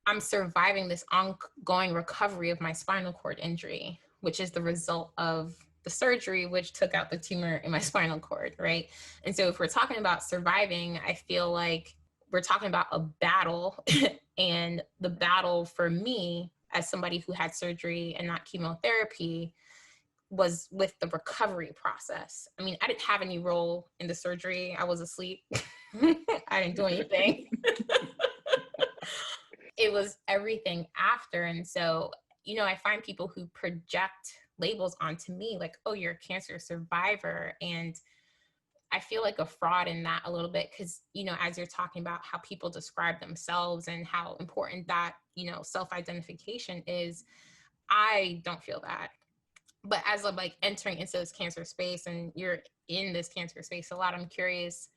I'm surviving this ongoing recovery of my spinal cord injury, which is the result of the surgery, which took out the tumor in my spinal cord, right? And so if we're talking about surviving, I feel like we're talking about a battle. And the battle for me, as somebody who had surgery and not chemotherapy, was with the recovery process. I mean, I didn't have any role in the surgery. I was asleep. I didn't do anything. It was everything after. And so, you know, I find people who project labels onto me like, oh, you're a cancer survivor. And I feel like a fraud in that a little bit because, you know, as you're talking about how people describe themselves and how important that, you know, self-identification is, I don't feel that. But as I'm like entering into this cancer space and you're in this cancer space a lot, I'm curious,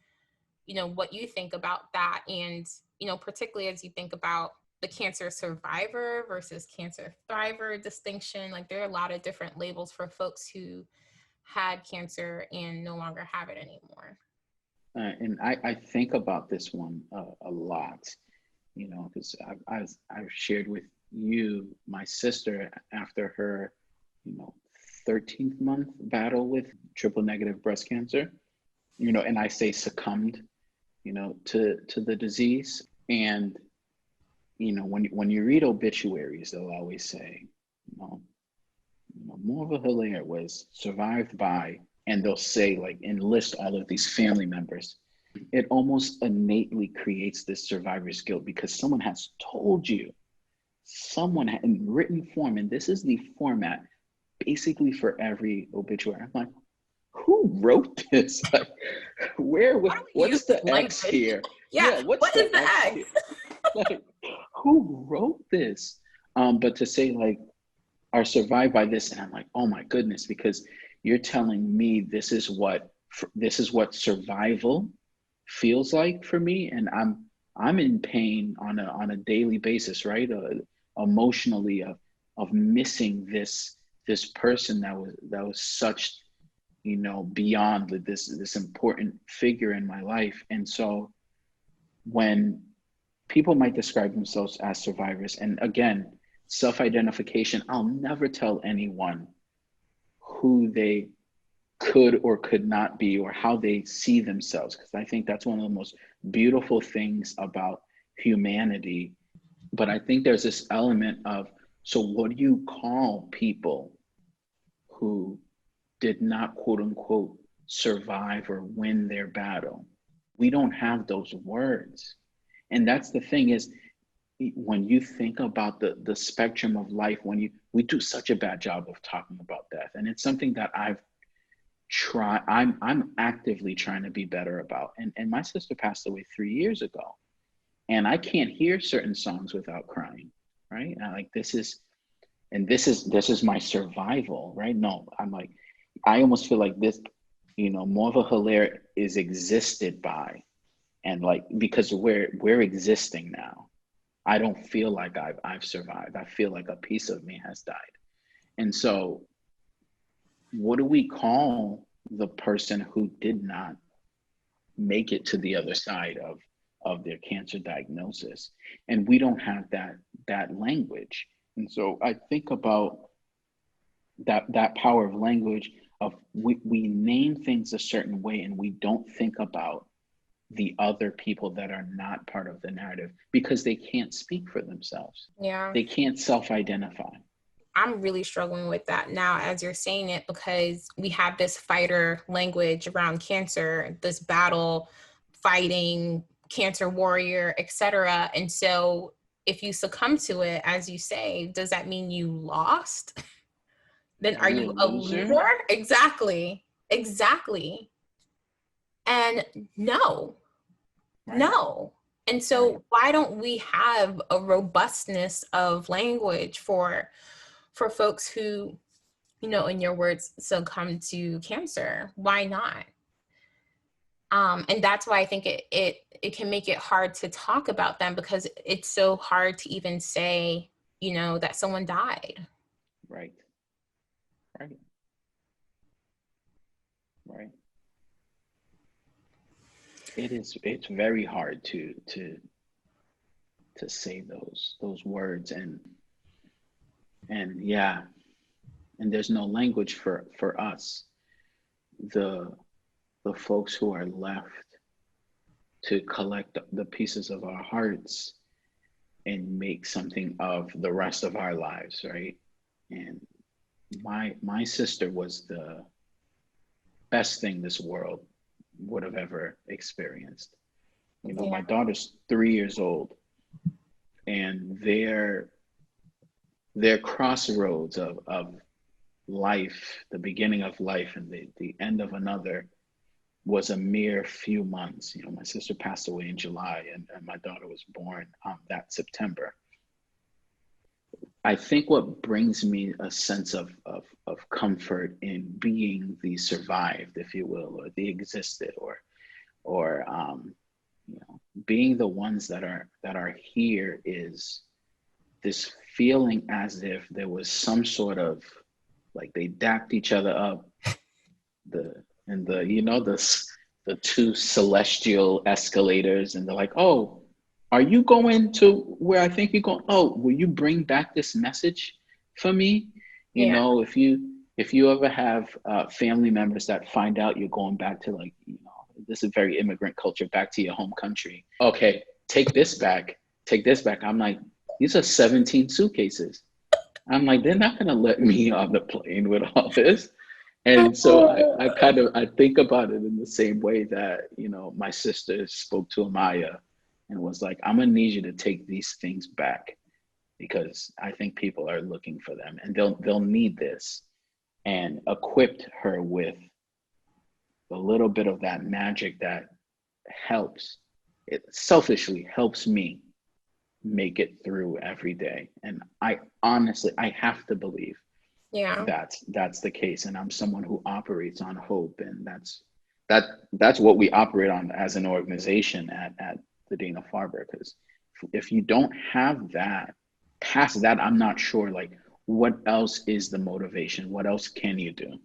you know, what you think about that. And, you know, particularly as you think about the cancer survivor versus cancer thriver distinction, like there are a lot of different labels for folks who had cancer and no longer have it anymore. And I think about this one a lot, you know, because I've shared with you, my sister, after her, you know, 13th month battle with triple negative breast cancer, you know, and I say succumbed, you know, to the disease. And, you know, when you read obituaries, they'll always say, you know, Morva Hilaire was survived by, and they'll say, like, enlist all of these family members. It almost innately creates this survivor's guilt because someone has told you, someone in written form, and this is the format basically for every obituary. I'm like, who wrote this? Like, what's the X here? Yeah, what is the X? Like, who wrote this? But to say like, are survived by this, and I'm like, oh my goodness, because you're telling me this is what survival feels like for me, and I'm in pain on a daily basis, right? Emotionally of missing this person that was such, you know, beyond this important figure in my life. And so when people might describe themselves as survivors, and again, self-identification, I'll never tell anyone who they could or could not be or how they see themselves, because I think that's one of the most beautiful things about humanity. But I think there's this element of, so what do you call people who did not, quote unquote, survive or win their battle? We don't have those words. And that's the thing is, when you think about the spectrum of life, we do such a bad job of talking about death. And it's something that I'm actively trying to be better about. And my sister passed away 3 years ago, and I can't hear certain songs without crying, right? And like, this is my survival, right? No, I'm like, I almost feel like this, you know, Morva Hilaire is existed by, and like, because we're existing now. I don't feel like I've survived. I feel like a piece of me has died. And so what do we call the person who did not make it to the other side of their cancer diagnosis? And we don't have that language. And so I think about that power of language of we name things a certain way, and we don't think about the other people that are not part of the narrative because they can't speak for themselves. Yeah. They can't self-identify. I'm really struggling with that now as you're saying it, because we have this fighter language around cancer, this battle, fighting, cancer warrior, etc. And so if you succumb to it, as you say, does that mean you lost? Then are you a loser? Exactly. And no. Right. No. And so why don't we have a robustness of language for folks who, in your words, succumb to cancer? Why not? And that's why I think it can make it hard to talk about them, because it's so hard to even say, that someone died. Right. It's very hard to say those words, and yeah, and there's no language for us, the folks who are left to collect the pieces of our hearts and make something of the rest of our lives, right? And my sister was the best thing this world would have ever experienced. My daughter's 3 years old, and their crossroads of life, the beginning of life and the end of another, was a mere few months. My sister passed away in July, and my daughter was born that September. I think what brings me a sense of comfort in being the survived, if you will, or the existed, or being the ones that are here, is this feeling as if there was some sort of, like, they dapped each other up, the two celestial escalators, and they're like, oh, are you going to where I think you're going? Oh, will you bring back this message for me? If you ever have family members that find out you're going back to, like, this is very immigrant culture, back to your home country. Okay, take this back. I'm like, these are 17 suitcases. I'm like, they're not gonna let me on the plane with all this. And so I think about it in the same way that, my sister spoke to Amaya and was like, I'm gonna need you to take these things back, because I think people are looking for them, and they'll need this, and equipped her with a little bit of that magic that selfishly helps me make it through every day. And I honestly, I have to believe that's the case. And I'm someone who operates on hope, and that's what we operate on as an organization at the Dana Farber. Because if you don't have that, past that, I'm not sure, like, what else is the motivation? What else can you do?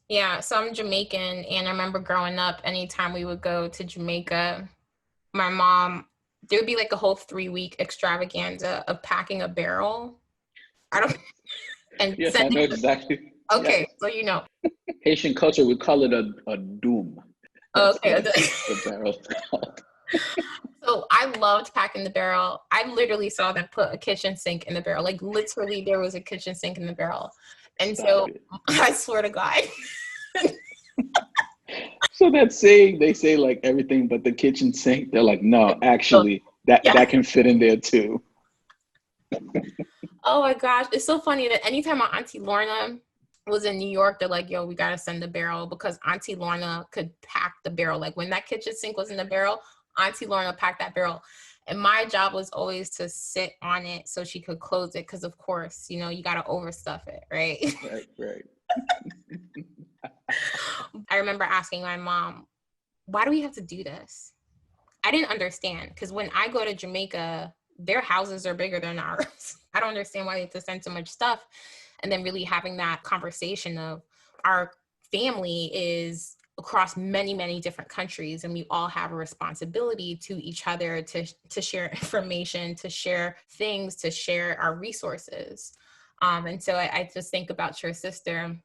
Yeah, so I'm Jamaican, and I remember growing up, anytime we would go to Jamaica, my mom, there would be like a whole 3-week extravaganza of packing a barrel. Yes, I know exactly. Okay, yes. So Haitian culture, we call it a doom. Okay. The barrel's called. So I loved packing the barrel. I literally saw them put a kitchen sink in the barrel. Like, literally, there was a kitchen sink in the barrel. And so I swear to God. So that saying, they say, like, everything but the kitchen sink. They're like, no, actually, that can fit in there too. Oh my gosh. It's so funny that anytime my Auntie Lorna was in New York, they're like, yo, we got to send the barrel, because Auntie Lorna could pack the barrel. Like, when that kitchen sink was in the barrel, Auntie Lorna packed that barrel. And my job was always to sit on it so she could close it, because, of course, you got to overstuff it, right? Right. I remember asking my mom, why do we have to do this? I didn't understand, because when I go to Jamaica, their houses are bigger than ours. I don't understand why they have to send so much stuff. And then really having that conversation of, our family is across many, many different countries, and we all have a responsibility to each other to share information, to share things, to share our resources. And so I just think about your sister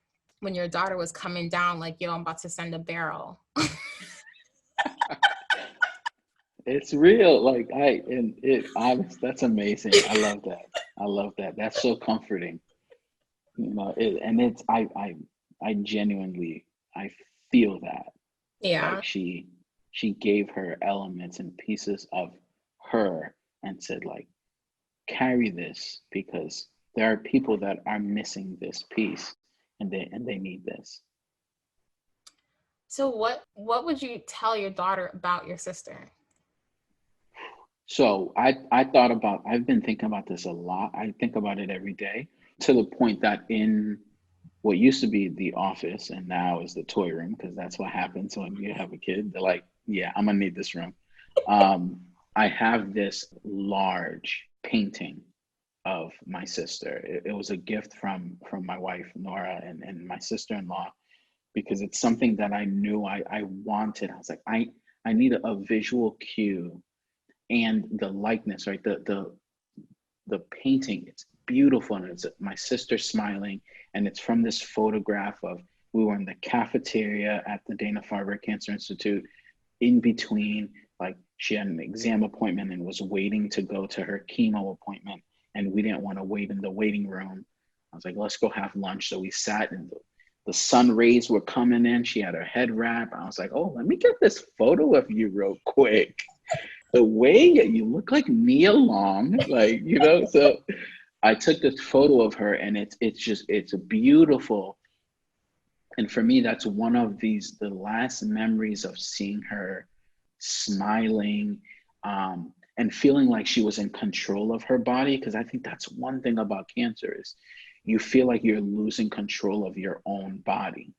when your daughter was coming down, like, yo, I'm about to send a barrel. It's real. Like, that's amazing. I love that. That's so comforting. I genuinely, I feel that. Yeah. Like, she gave her elements and pieces of her and said, like, carry this, because there are people that are missing this piece, and they need this. So what would you tell your daughter about your sister? So I've been thinking about this a lot. I think about it every day, to the point that in what used to be the office and now is the toy room, because that's what happens when you have a kid. They're like, yeah, I'm gonna need this room. Um, I have this large painting of my sister. It was a gift from my wife, Nora, and my sister-in-law, because it's something that I knew I wanted. I was like, I need a visual cue and the likeness, right? The painting, it's beautiful, and it's my sister smiling, and it's from this photograph of, we were in the cafeteria at the Dana Farber Cancer Institute, in between, like, she had an exam appointment and was waiting to go to her chemo appointment, and we didn't want to wait in the waiting room. I was like, let's go have lunch. So we sat, and the sun rays were coming in. She had her head wrap. I was like, oh, let me get this photo of you real quick. The way you look like Nia Long, like, so I took this photo of her, and it's a beautiful. And for me, that's one of the last memories of seeing her smiling, and feeling like she was in control of her body. Because I think that's one thing about cancer, is you feel like you're losing control of your own body.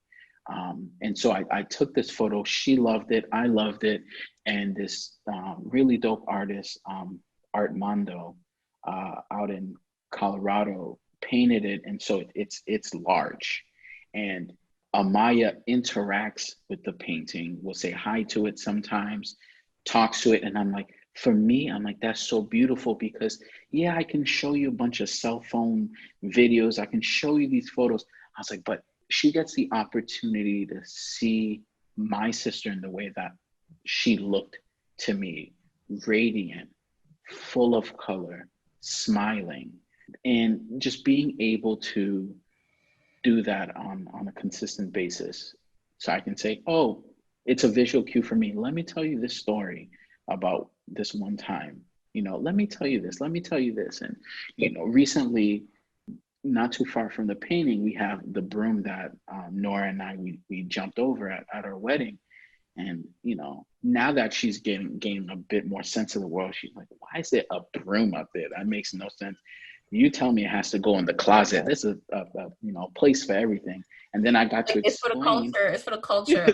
And so I took this photo. She loved it. I loved it. And this really dope artist, Art Mondo, out in Colorado, painted it. And so it's large. And Amaya interacts with the painting, will say hi to it sometimes, talks to it. And I'm like, for me, I'm like, that's so beautiful, because yeah, I can show you a bunch of cell phone videos. I can show you these photos. I was like, but she gets the opportunity to see my sister in the way that she looked to me, radiant, full of color, smiling, and just being able to do that on a consistent basis. So I can say, oh, it's a visual cue for me. Let me tell you this story about this one time. Let me tell you this. Let me tell you this. And, recently, not too far from the painting, we have the broom that Nora and I, we jumped over at our wedding. And, now that she's gaining a bit more sense of the world, she's like, why is there a broom up there? That makes no sense. You tell me it has to go in the closet. This is a place for everything. And then I got to explain. It's for the culture.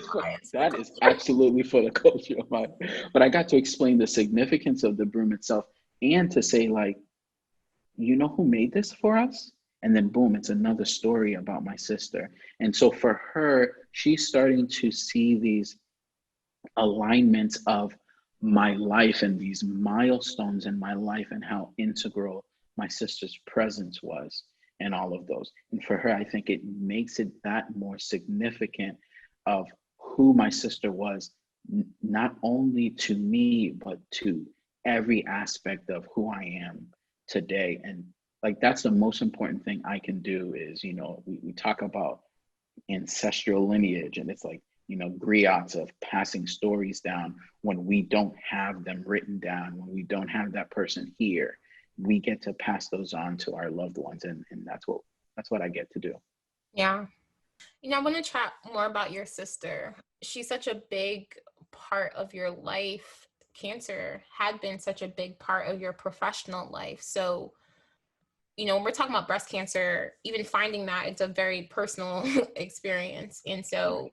That is absolutely for the culture of mine. But I got to explain the significance of the broom itself, and to say, like, you know who made this for us? And then boom, it's another story about my sister. And so for her, she's starting to see these alignments of my life and these milestones in my life, and how integral my sister's presence was, and all of those. And for her, I think it makes it that more significant of who my sister was, not only to me, but to every aspect of who I am today. And like, that's the most important thing I can do is, we talk about ancestral lineage, and it's like, griots of passing stories down. When we don't have them written down, when we don't have that person here, we get to pass those on to our loved ones. And that's what I get to do. Yeah. I want to chat more about your sister. She's such a big part of your life. Cancer had been such a big part of your professional life. So, when we're talking about breast cancer, even finding that, it's a very personal experience. And so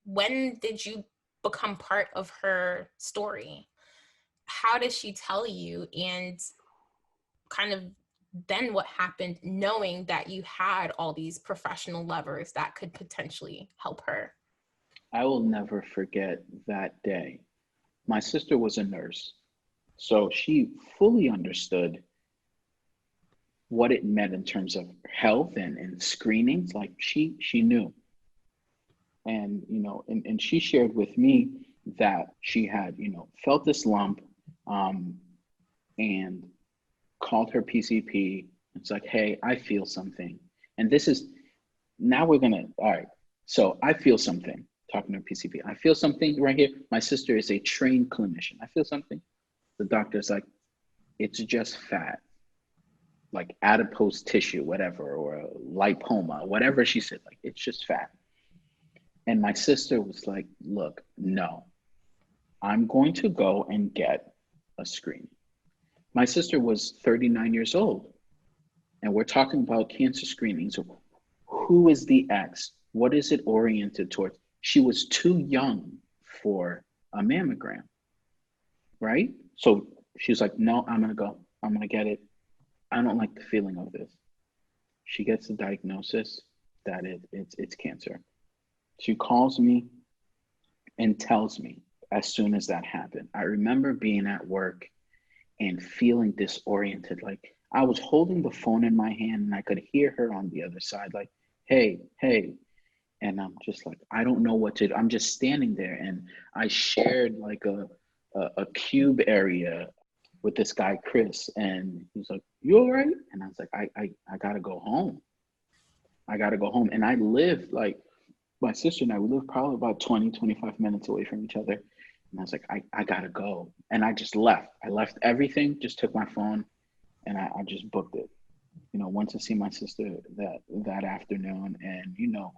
when did you become part of her story? How did she tell you? And kind of then what happened, knowing that you had all these professional levers that could potentially help her? I will never forget that day. My sister was a nurse, so she fully understood what it meant in terms of health and screenings. Like, she knew. And, and she shared with me that she had, felt this lump, and called her PCP. It's like, hey, I feel something. And this is, now we're gonna, all right. So I feel something, talking to PCP. I feel something right here. My sister is a trained clinician. I feel something. The doctor's like, it's just fat, like adipose tissue, whatever, or lipoma, whatever she said, like, it's just fat. And my sister was like, look, no, I'm going to go and get a screening. My sister was 39 years old, and we're talking about cancer screenings. Who is the X? What is it oriented towards? She was too young for a mammogram, right? So she's like, no, I'm going to go. I'm going to get it. I don't like the feeling of this. She gets the diagnosis that it's cancer. She calls me and tells me as soon as that happened. I remember being at work and feeling disoriented. Like I was holding the phone in my hand and I could hear her on the other side, like, hey, hey. And I'm just like, I don't know what to do. I'm just standing there. And I shared like a cube area with this guy, Chris. And he's like, you all right? And I was like, I got to go home. I got to go home. And I lived like, my sister and I, we lived probably about 20, 25 minutes away from each other. And I was like, I gotta go. And I just left. I left everything, just took my phone and I just booked it. You know, went to see my sister that afternoon and, you know,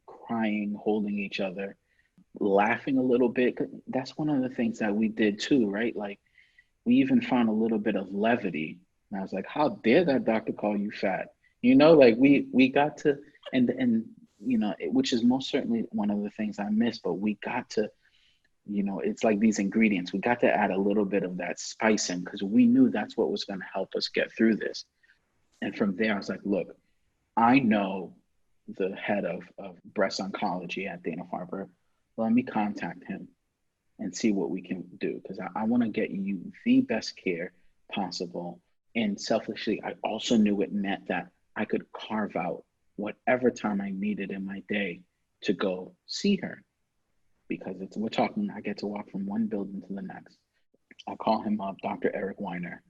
crying, holding each other, laughing a little bit. That's one of the things that we did too, right? Like we even found a little bit of levity. And I was like, how dare that doctor call you fat? You know, like we got to, and you know, which is most certainly one of the things I miss, but we got to, you know, it's like these ingredients. We got to add a little bit of that spice in because we knew that's what was going to help us get through this. And from there, I was like, look, I know the head of breast oncology at Dana Farber. Let me contact him and see what we can do because I want to get you the best care possible. And selfishly, I also knew it meant that I could carve out whatever time I needed in my day to go see her because we're talking, I get to walk from one building to the next. I call him up, Dr. Eric Weiner,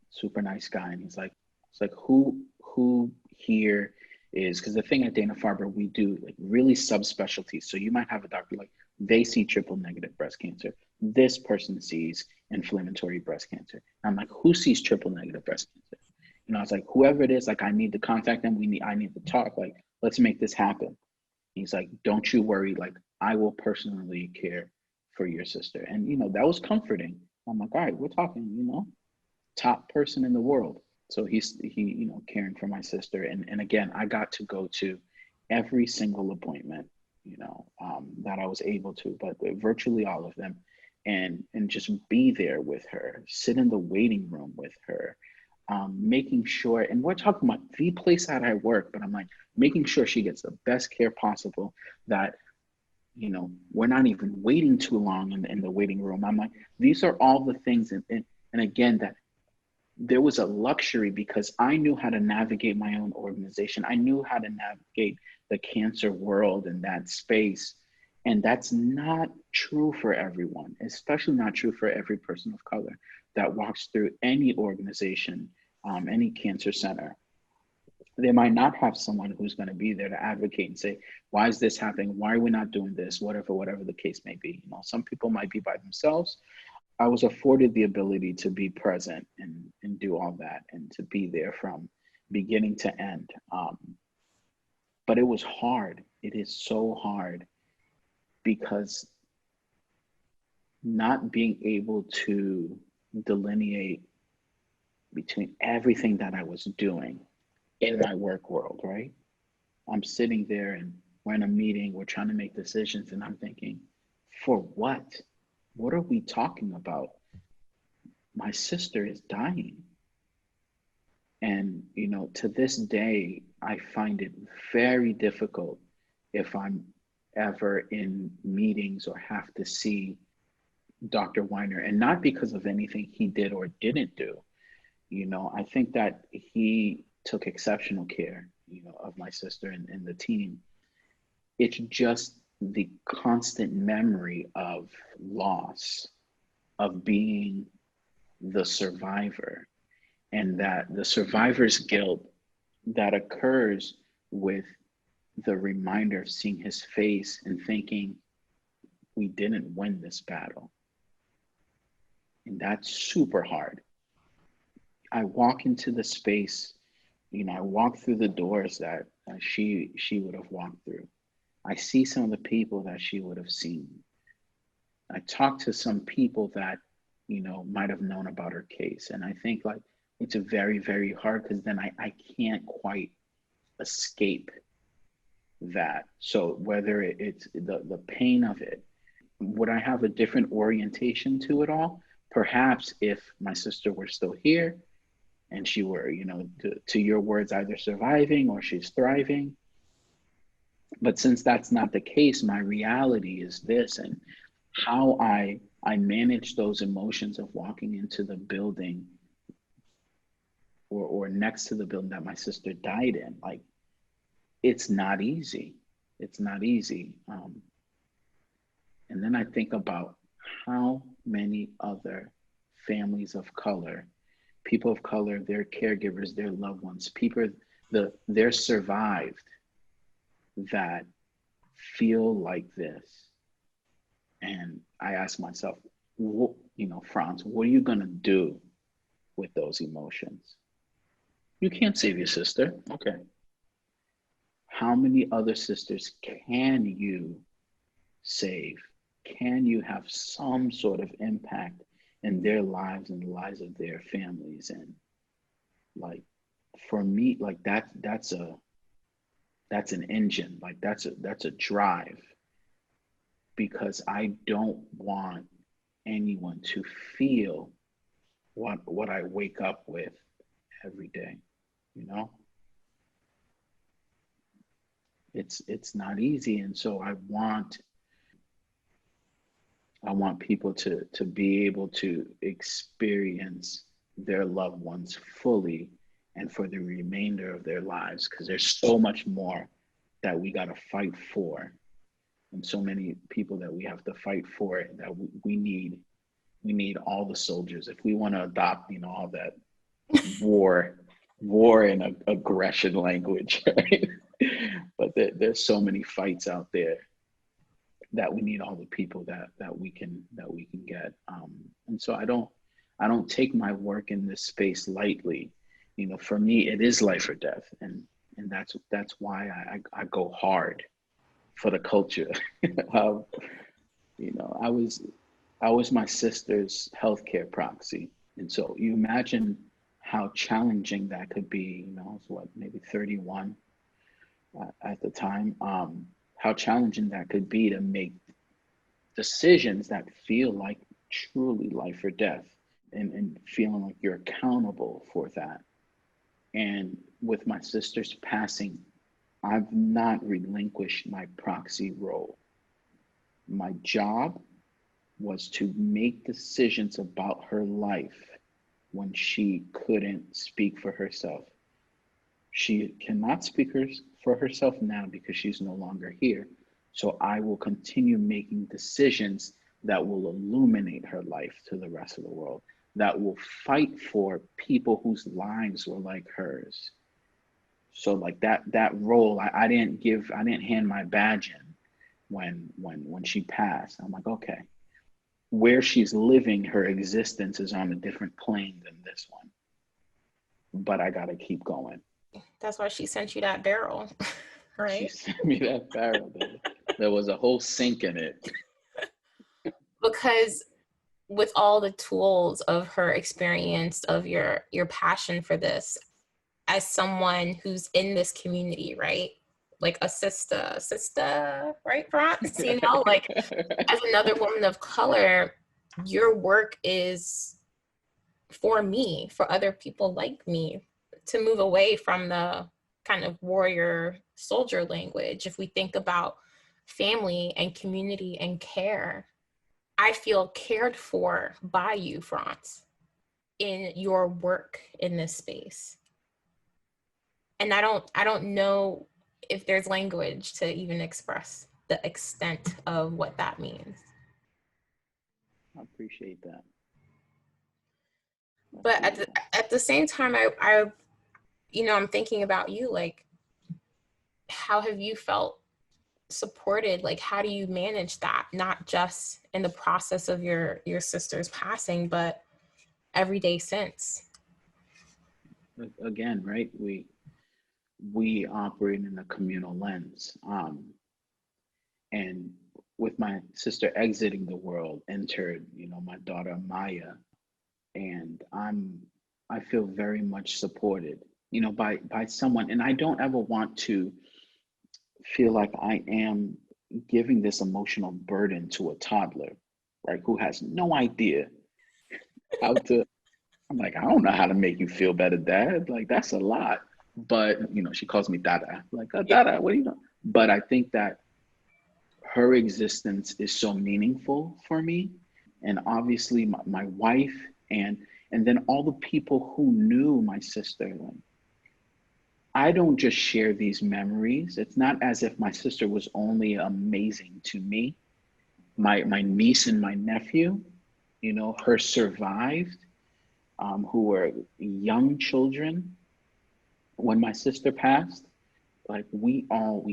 super nice guy. And he's like, it's like, who here is, because the thing at Dana Farber, we do like really subspecialties. So you might have a doctor like, they see triple negative breast cancer. This person sees inflammatory breast cancer. I'm like, who sees triple negative breast cancer? You know, I was like, whoever it is, like, I need to contact them. I need to talk. Like, let's make this happen. He's like, don't you worry. Like, I will personally care for your sister. And, you know, that was comforting. I'm like, all right, we're talking, you know, top person in the world. So he, you know, caring for my sister. And again, I got to go to every single appointment, you know, that I was able to, but virtually all of them. And just be there with her, sit in the waiting room with her, making sure, and we're talking about the place that I work, but I'm like making sure she gets the best care possible, that, you know, we're not even waiting too long in the waiting room. I'm like, these are all the things. And again, that there was a luxury because I knew how to navigate my own organization. I knew how to navigate the cancer world and that space. And that's not true for everyone, especially not true for every person of color that walks through any organization, any cancer center. They might not have someone who's going to be there to advocate and say, why is this happening? Why are we not doing this? Whatever the case may be. You know, some people might be by themselves. I was afforded the ability to be present and do all that and to be there from beginning to end. But it was hard. It is so hard because not being able to delineate between everything that I was doing in my work world, right? I'm sitting there and we're in a meeting, we're trying to make decisions, and I'm thinking, for what? What are we talking about? My sister is dying. And, you know, to this day, I find it very difficult if I'm ever in meetings or have to see Dr. Weiner, and not because of anything he did or didn't do. You know, I think that he took exceptional care, you know, of my sister and the team. It's just the constant memory of loss, of being the survivor, and that the survivor's guilt that occurs with the reminder of seeing his face and thinking, we didn't win this battle. And that's super hard. I walk into the space, you know, I walk through the doors that she would have walked through. I see some of the people that she would have seen. I talk to some people that, might have known about her case. And I think like it's a very, very hard because then I can't quite escape that. So whether it's the pain of it, would I have a different orientation to it all? Perhaps if my sister were still here and she were, to your words, either surviving or she's thriving. But since that's not the case, my reality is this, and how I manage those emotions of walking into the building or next to the building that my sister died in. Like, it's not easy. It's not easy. And then I think about how many other families of color, people of color, their caregivers, their loved ones, people, they're survived that feel like this. And I ask myself, Frantz, what are you going to do with those emotions? You can't save your sister. Okay. How many other sisters can you save? Can you have some sort of impact in their lives and the lives of their families? And like, for me, like that's an engine, like that's a drive, because I don't want anyone to feel what I wake up with every day. It's not easy. And so I want people to be able to experience their loved ones fully and for the remainder of their lives, because there's so much more that we got to fight for, and so many people that we have to fight for, that we need all the soldiers if we want to adopt all that war and aggression language, right? But there's so many fights out there that we need all the people that we can get. And so I don't take my work in this space lightly. For me, it is life or death, and that's why I go hard for the culture. I was my sister's healthcare proxy, and so you imagine how challenging that could be. I was maybe 31 at the time. How challenging that could be to make decisions that feel like truly life or death, and feeling like you're accountable for that. And with my sister's passing, I've not relinquished my proxy role. My job was to make decisions about her life when she couldn't speak for herself. She cannot speak for herself now because she's no longer here. So I will continue making decisions that will illuminate her life to the rest of the world, that will fight for people whose lives were like hers. So like that role, I didn't hand my badge in when she passed. I'm like, okay, where she's living her existence is on a different plane than this one, but I got to keep going. That's why she sent you that barrel, right? She sent me that barrel. There was a whole sink in it. Because with all the tools of her experience, of your passion for this, as someone who's in this community, right? Like a sister, right, Frantz? Like as another woman of color, your work is for me, for other people like me, to move away from the kind of warrior soldier language. If we think about family and community and care, I feel cared for by you, Frantz, in your work in this space. And I don't know if there's language to even express the extent of what that means. I appreciate that. But at the same time, I'm thinking about you, like, how have you felt supported? Like, how do you manage that, not just in the process of your sister's passing, but every day since? Again, right, we operate in a communal lens, and with my sister exiting the world, entered, my daughter Maya, and I feel very much supported, by someone, and I don't ever want to feel like I am giving this emotional burden to a toddler, right, who has no idea how to. I'm like, I don't know how to make you feel better, Dad. Like, that's a lot. But, she calls me Dada. Like, oh, Dada, what are you doing? But I think that her existence is so meaningful for me. And obviously my wife and then all the people who knew my sister. Like, I don't just share these memories. It's not as if my sister was only amazing to me. My niece and my nephew, her survived, who were young children when my sister passed. Like, we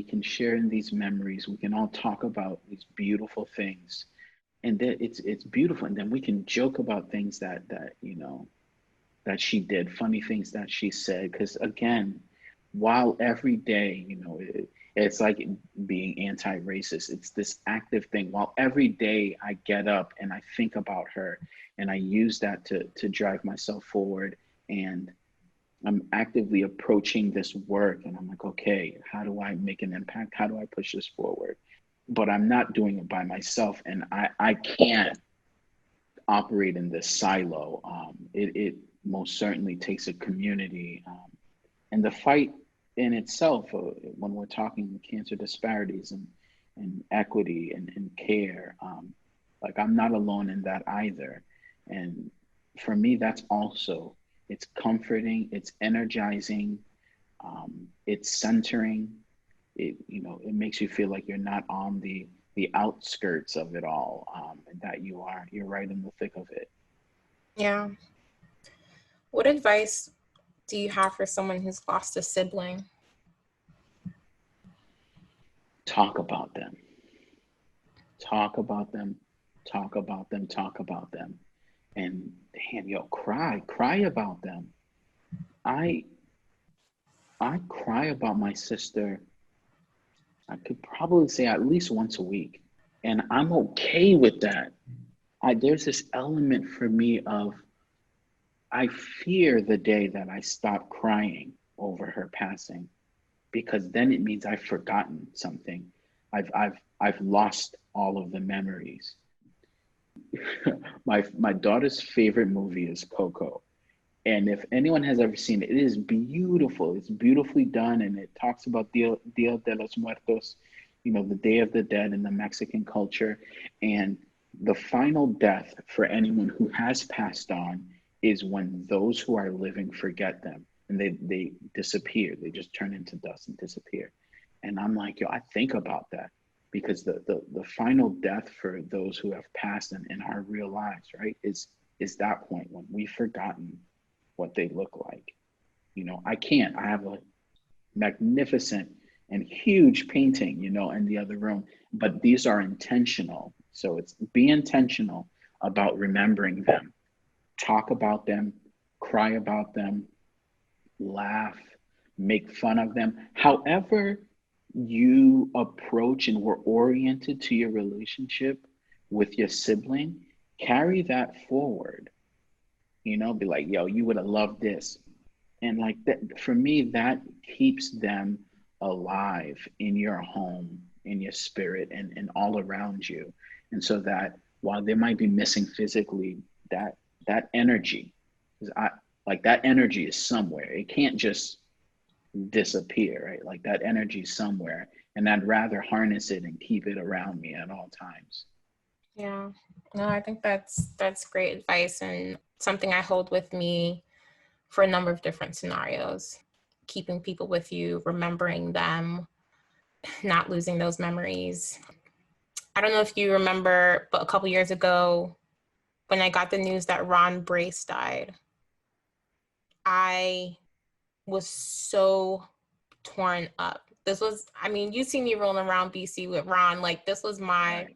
can share in these memories. We can all talk about these beautiful things, and that it's beautiful. And then we can joke about things that she did, funny things that she said. Because again, while every day, it's like being anti-racist. It's this active thing. While every day I get up and I think about her, and I use that to drive myself forward, and I'm actively approaching this work, and I'm like, okay, how do I make an impact? How do I push this forward? But I'm not doing it by myself, and I can't operate in this silo. It most certainly takes a community, and the fight in itself, when we're talking cancer disparities and equity and care, like, I'm not alone in that either. And for me, that's also, it's comforting, it's energizing, it's centering. It makes you feel like you're not on the outskirts of it all, and that you're right in the thick of it. Yeah. What advice do you have for someone who's lost a sibling? Talk about them. Talk about them. Talk about them. Talk about them. And damn, cry about them. I cry about my sister. I could probably say at least once a week, and I'm okay with that. There's this element for me of, I fear the day that I stop crying over her passing, because then it means I've forgotten something. I've lost all of the memories. My daughter's favorite movie is Coco. And if anyone has ever seen it, it is beautiful. It's beautifully done, and it talks about Dia de los Muertos, the Day of the Dead in the Mexican culture. And the final death for anyone who has passed on is when those who are living forget them, and they disappear. They just turn into dust and disappear. And I'm like, I think about that, because the final death for those who have passed in our real lives, right, is that point when we've forgotten what they look like. I have a magnificent and huge painting, in the other room, but these are intentional. So it's be intentional about remembering them, talk about them, cry about them, laugh, make fun of them. However you approach and were oriented to your relationship with your sibling, carry that forward. Be like, yo, you would have loved this. And like that, for me, that keeps them alive in your home, in your spirit, and all around you. And so that while they might be missing physically, that energy, that energy is somewhere. It can't just disappear, right? Like, that energy is somewhere, and I'd rather harness it and keep it around me at all times. Yeah, no, I think that's great advice, and something I hold with me for a number of different scenarios. Keeping people with you, remembering them, not losing those memories. I don't know if you remember, but a couple years ago, when I got the news that Ron Brace died, I was so torn up. You see me rolling around BC with Ron. Like, this was Right.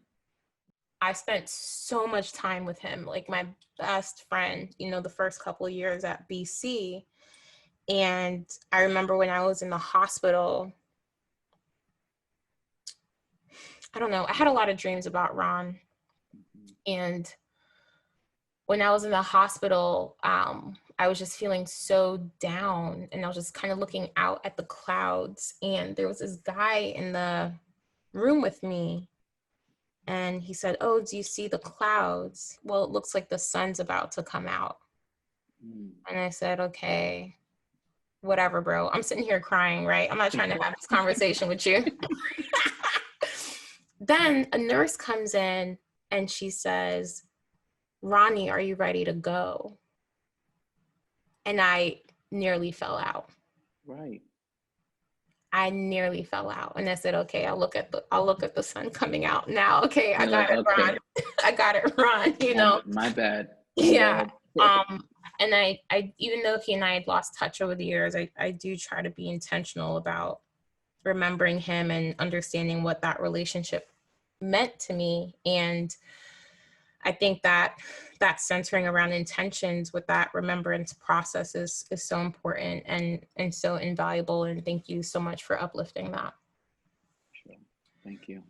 I spent so much time with him, like my best friend, the first couple of years at BC. And I remember when I was in the hospital, I don't know. I had a lot of dreams about Ron. And when I was in the hospital, I was just feeling so down, and I was just kind of looking out at the clouds. And there was this guy in the room with me, and he said, "Oh, do you see the clouds? Well, it looks like the sun's about to come out." And I said, "Okay, whatever, bro." I'm sitting here crying, right? I'm not trying to have this conversation with you. Then a nurse comes in and she says, "Ronnie, are you ready to go?" And I nearly fell out. Right. I nearly fell out. And I said, "Okay, I'll look at the sun coming out now. Okay, I You're got like, it, okay, Ron." I got it, Ron, you know. my bad. Yeah. Bad. And I even though he and I had lost touch over the years, I do try to be intentional about remembering him and understanding what that relationship meant to me. And I think that centering around intentions with that remembrance process is so important and so invaluable. And thank you so much for uplifting that. Sure. Thank you.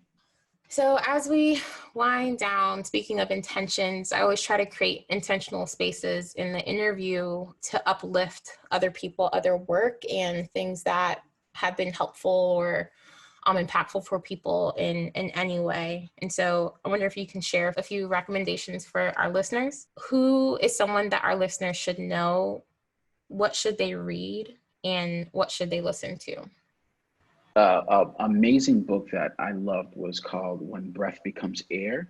So as we wind down, speaking of intentions, I always try to create intentional spaces in the interview to uplift other people, other work, and things that have been helpful or impactful for people in any way. And so I wonder if you can share a few recommendations for our listeners. Who is someone that our listeners should know? What should they read? And what should they listen to? Amazing book that I loved was called When Breath Becomes Air.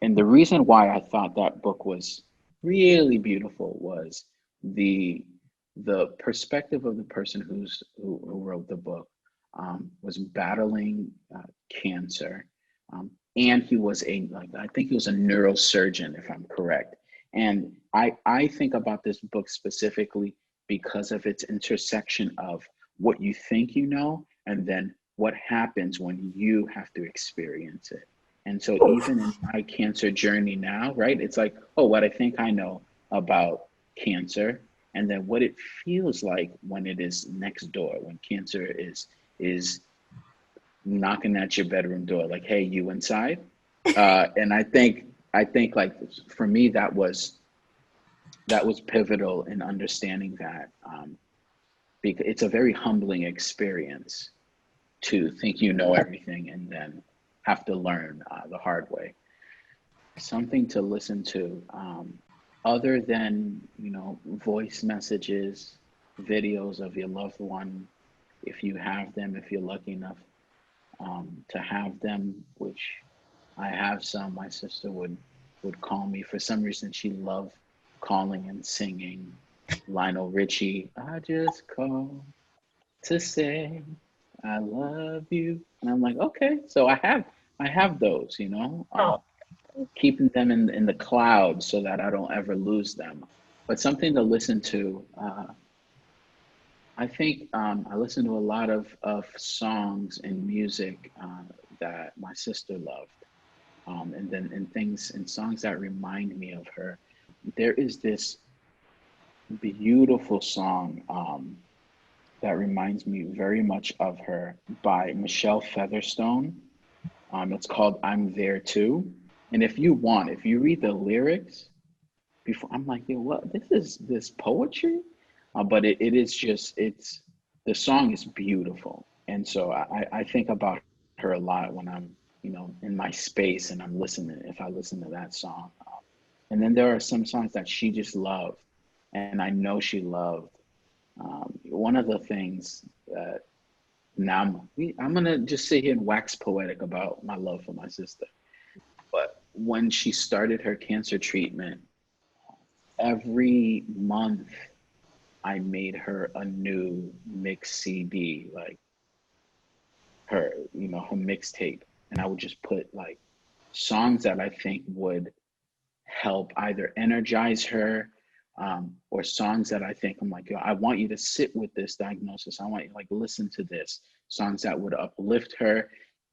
And the reason why I thought that book was really beautiful was the perspective of the person who wrote the book was battling cancer, and he was I think he was a neurosurgeon, if I'm correct. And I think about this book specifically because of its intersection of what you think you know, and then what happens when you have to experience it. And so even in my cancer journey now, right, it's like, oh, what I think I know about cancer, and then what it feels like when it is next door, when cancer is knocking at your bedroom door, like, hey, you inside? And I think like for me that was pivotal in understanding that. Because it's a very humbling experience to think you know everything and then have to learn the hard way. Something to listen to, other than, voice messages, videos of your loved one, if you have them, if you're lucky enough to have them, which I have some. My sister would call me. For some reason, she loved calling and singing Lionel Richie, I just call to say I love you. And I'm like, okay, so I have those, keeping them in the cloud so that I don't ever lose them. But something to listen to. I think I listen to a lot of songs and music that my sister loved, and then and songs that remind me of her. There is this beautiful song that reminds me very much of her by Michelle Featherstone. It's called "I'm There Too," and if you read the lyrics before, I'm like, yo, what? This is this poetry, but it is just the song is beautiful, and so I think about her a lot when I'm in my space and I'm listening. If I listen to that song, and then there are some songs that she just loved, and I know she loved. One of the things that now I'm gonna just sit here and wax poetic about my love for my sister. But when she started her cancer treatment, every month I made her a new mix CD, like her mixtape, and I would just put like songs that I think would help either energize her, or songs that I think I'm like, yo, I want you to sit with this diagnosis. I want you to like listen to this. Songs that would uplift her.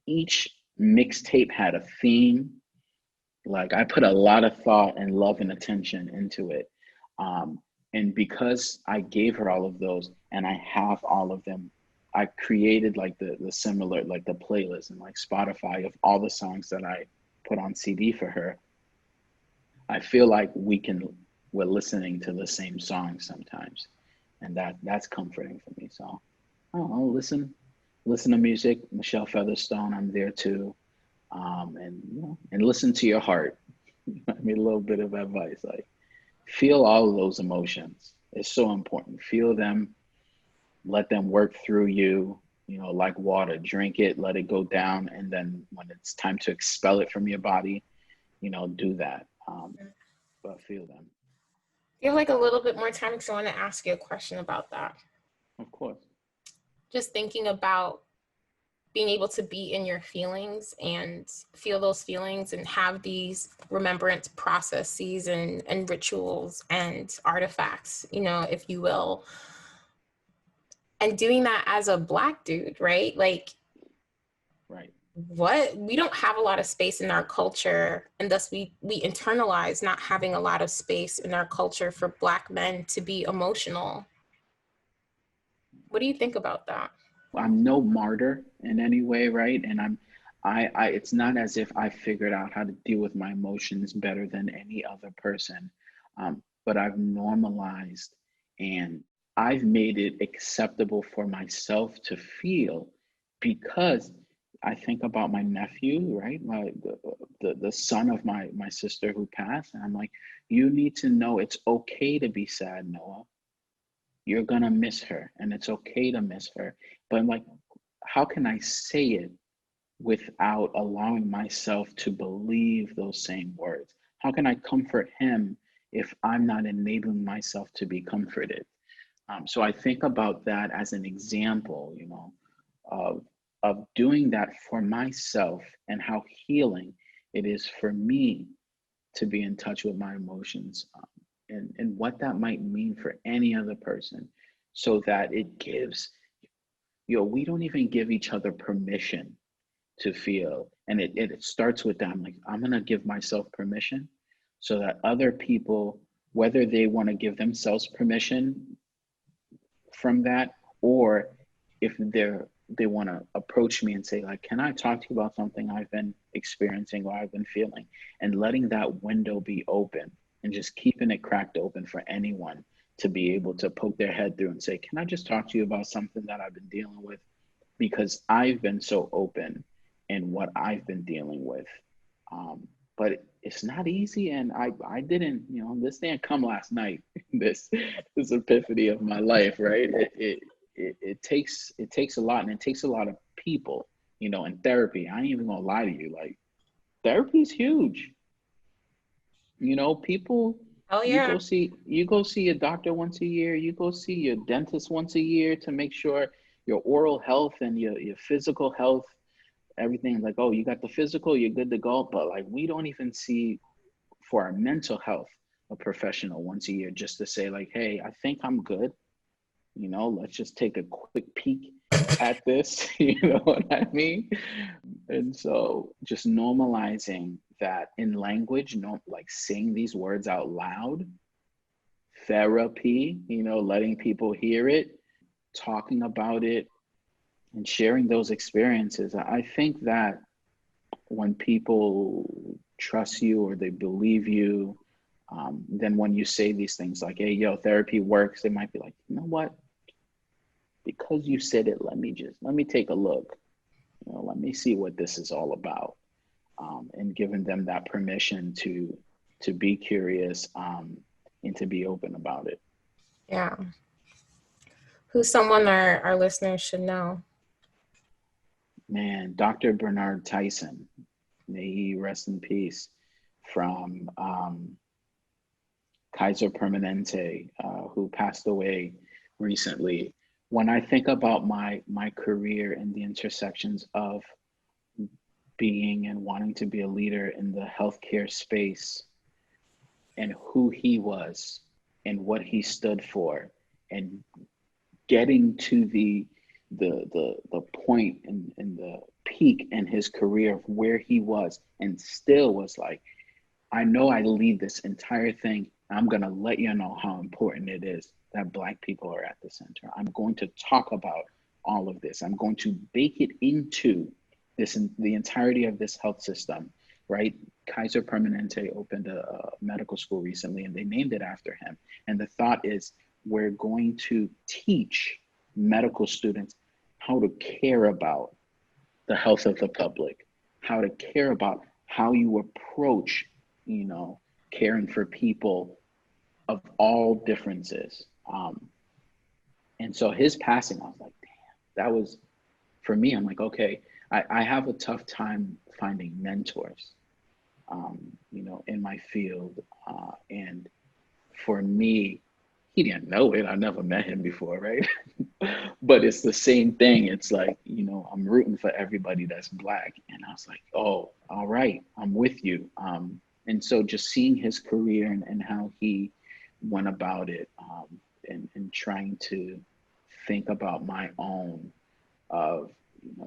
Each mixtape had a theme. Like I put a lot of thought and love and attention into it. And because I gave her all of those and I have all of them I created like the similar, like the playlist and like Spotify of all the songs that I put on CD for her. I feel like we're listening to the same song sometimes, and that's comforting for me. So I'll listen to music. Michelle Featherstone, I'm there too. And and listen to your heart. I mean, a little bit of advice, like feel all of those emotions. It's so important. Feel them, let them work through you, like water. Drink it, let it go down, and then when it's time to expel it from your body, do that. But feel them. You have like a little bit more time because I want to ask you a question about that. Of course. Just thinking about being able to be in your feelings and feel those feelings and have these remembrance processes and rituals and artifacts, if you will. And doing that as a Black dude, right? Like, right. We don't have a lot of space in our culture, and thus we internalize not having a lot of space in our culture for Black men to be emotional. What do you think about that? I'm no martyr in any way, right? And I it's not as if I figured out how to deal with my emotions better than any other person. But I've normalized and I've made it acceptable for myself to feel, because I think about my nephew, right? The son of my sister who passed, and I'm like, you need to know it's okay to be sad, Noah. You're gonna miss her, and it's okay to miss her. But I'm like, how can I say it without allowing myself to believe those same words? How can I comfort him if I'm not enabling myself to be comforted? So I think about that as an example, of doing that for myself, and how healing it is for me to be in touch with my emotions, and what that might mean for any other person, so that it gives, we don't even give each other permission to feel. And it starts with that. I'm going to give myself permission so that other people, whether they want to give themselves permission from that, or if they want to approach me and say, like, can I talk to you about something I've been experiencing or I've been feeling, and letting that window be open and just keeping it cracked open for anyone to be able to poke their head through and say, can I just talk to you about something that I've been dealing with? Because I've been so open in what I've been dealing with. But it's not easy. And I didn't, this didn't come last night, this epiphany of my life, right? It takes a lot, and it takes a lot of people, in therapy. I ain't even gonna lie to you. Like, therapy is huge. People, Oh yeah. you go see a doctor once a year, you go see your dentist once a year to make sure your oral health and your physical health, everything, like, oh, you got the physical, you're good to go. But like, we don't even see for our mental health a professional once a year, just to say like, hey, I think I'm good. Let's just take a quick peek at this. You know what I mean? And so just normalizing that in language, like saying these words out loud, therapy, letting people hear it, talking about it, and sharing those experiences. I think that when people trust you or they believe you, then when you say these things like, hey, yo, therapy works, they might be like, you know what? Because you said it, let me take a look. Let me see what this is all about. And giving them that permission to be curious, and to be open about it. Yeah. Who's someone our listeners should know? Man, Dr. Bernard Tyson, may he rest in peace, from Kaiser Permanente, who passed away recently. When I think about my career and the intersections of being and wanting to be a leader in the healthcare space, and who he was and what he stood for, and getting to the point and the peak in his career of where he was, and still was like, I know I lead this entire thing. I'm going to let you know how important it is that Black people are at the center. I'm going to talk about all of this. I'm going to bake it into the entirety of this health system, right? Kaiser Permanente opened a medical school recently, and they named it after him. And the thought is, we're going to teach medical students how to care about the health of the public, how to care about how you approach, caring for people of all differences. And so his passing, I was like, damn, that was, for me, I'm like, okay, I have a tough time finding mentors, in my field. And for me, he didn't know it. I never met him before, right? But it's the same thing. It's like, I'm rooting for everybody that's Black. And I was like, oh, all right, I'm with you. And so just seeing his career and how he went about it, and trying to think about my own of,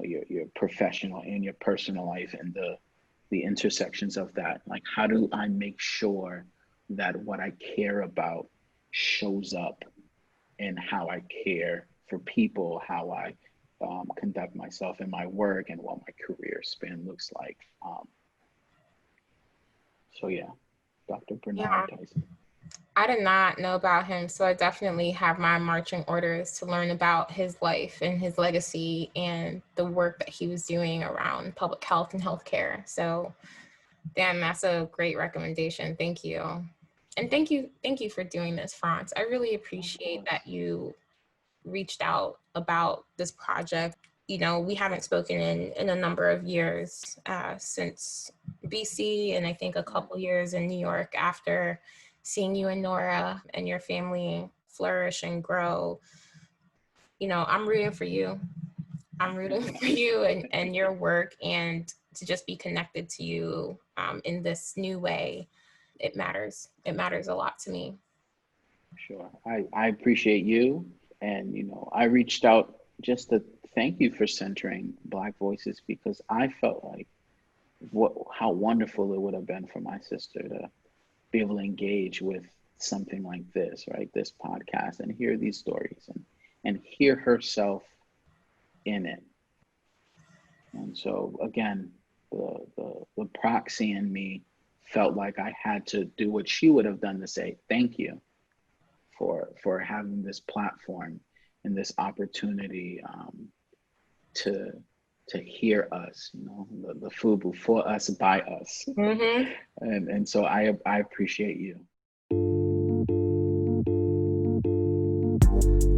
your professional and your personal life and the intersections of that. Like, how do I make sure that what I care about shows up in how I care for people, how I conduct myself in my work, and what my career span looks like. So yeah, Dr. Bernard Tyson. I did not know about him, so I definitely have my marching orders to learn about his life and his legacy and the work that he was doing around public health and healthcare. So, Dan, that's a great recommendation. Thank you. And thank you for doing this, Frantz. I really appreciate that you reached out about this project. We haven't spoken in a number of years since BC, and I think a couple years in New York after seeing you and Nora and your family flourish and grow. I'm rooting for you. I'm rooting for you and your work, and to just be connected to you in this new way. It matters. It matters a lot to me. Sure. I appreciate you. And, I reached out just to thank you for centering Black voices, because I felt like how wonderful it would have been for my sister to be able to engage with something like this, right? This podcast, and hear these stories and hear herself in it. And so again, the proxy in me felt like I had to do what she would have done to say thank you for having this platform and this opportunity to hear us, the FUBU, for us, by us. Mm-hmm. And so I appreciate you.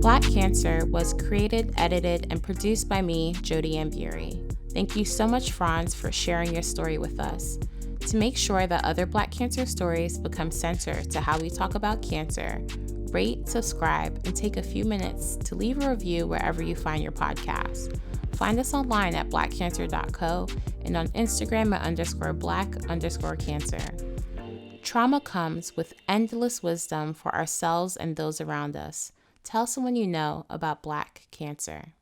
Black Cancer was created, edited, and produced by me, Jodi-Ann. Thank you so much, Frantz, for sharing your story with us. To make sure that other Black cancer stories become center to how we talk about cancer, rate, subscribe, and take a few minutes to leave a review wherever you find your podcast. Find us online at blackcancer.co and on Instagram at _black_cancer. Trauma comes with endless wisdom for ourselves and those around us. Tell someone you know about Black cancer.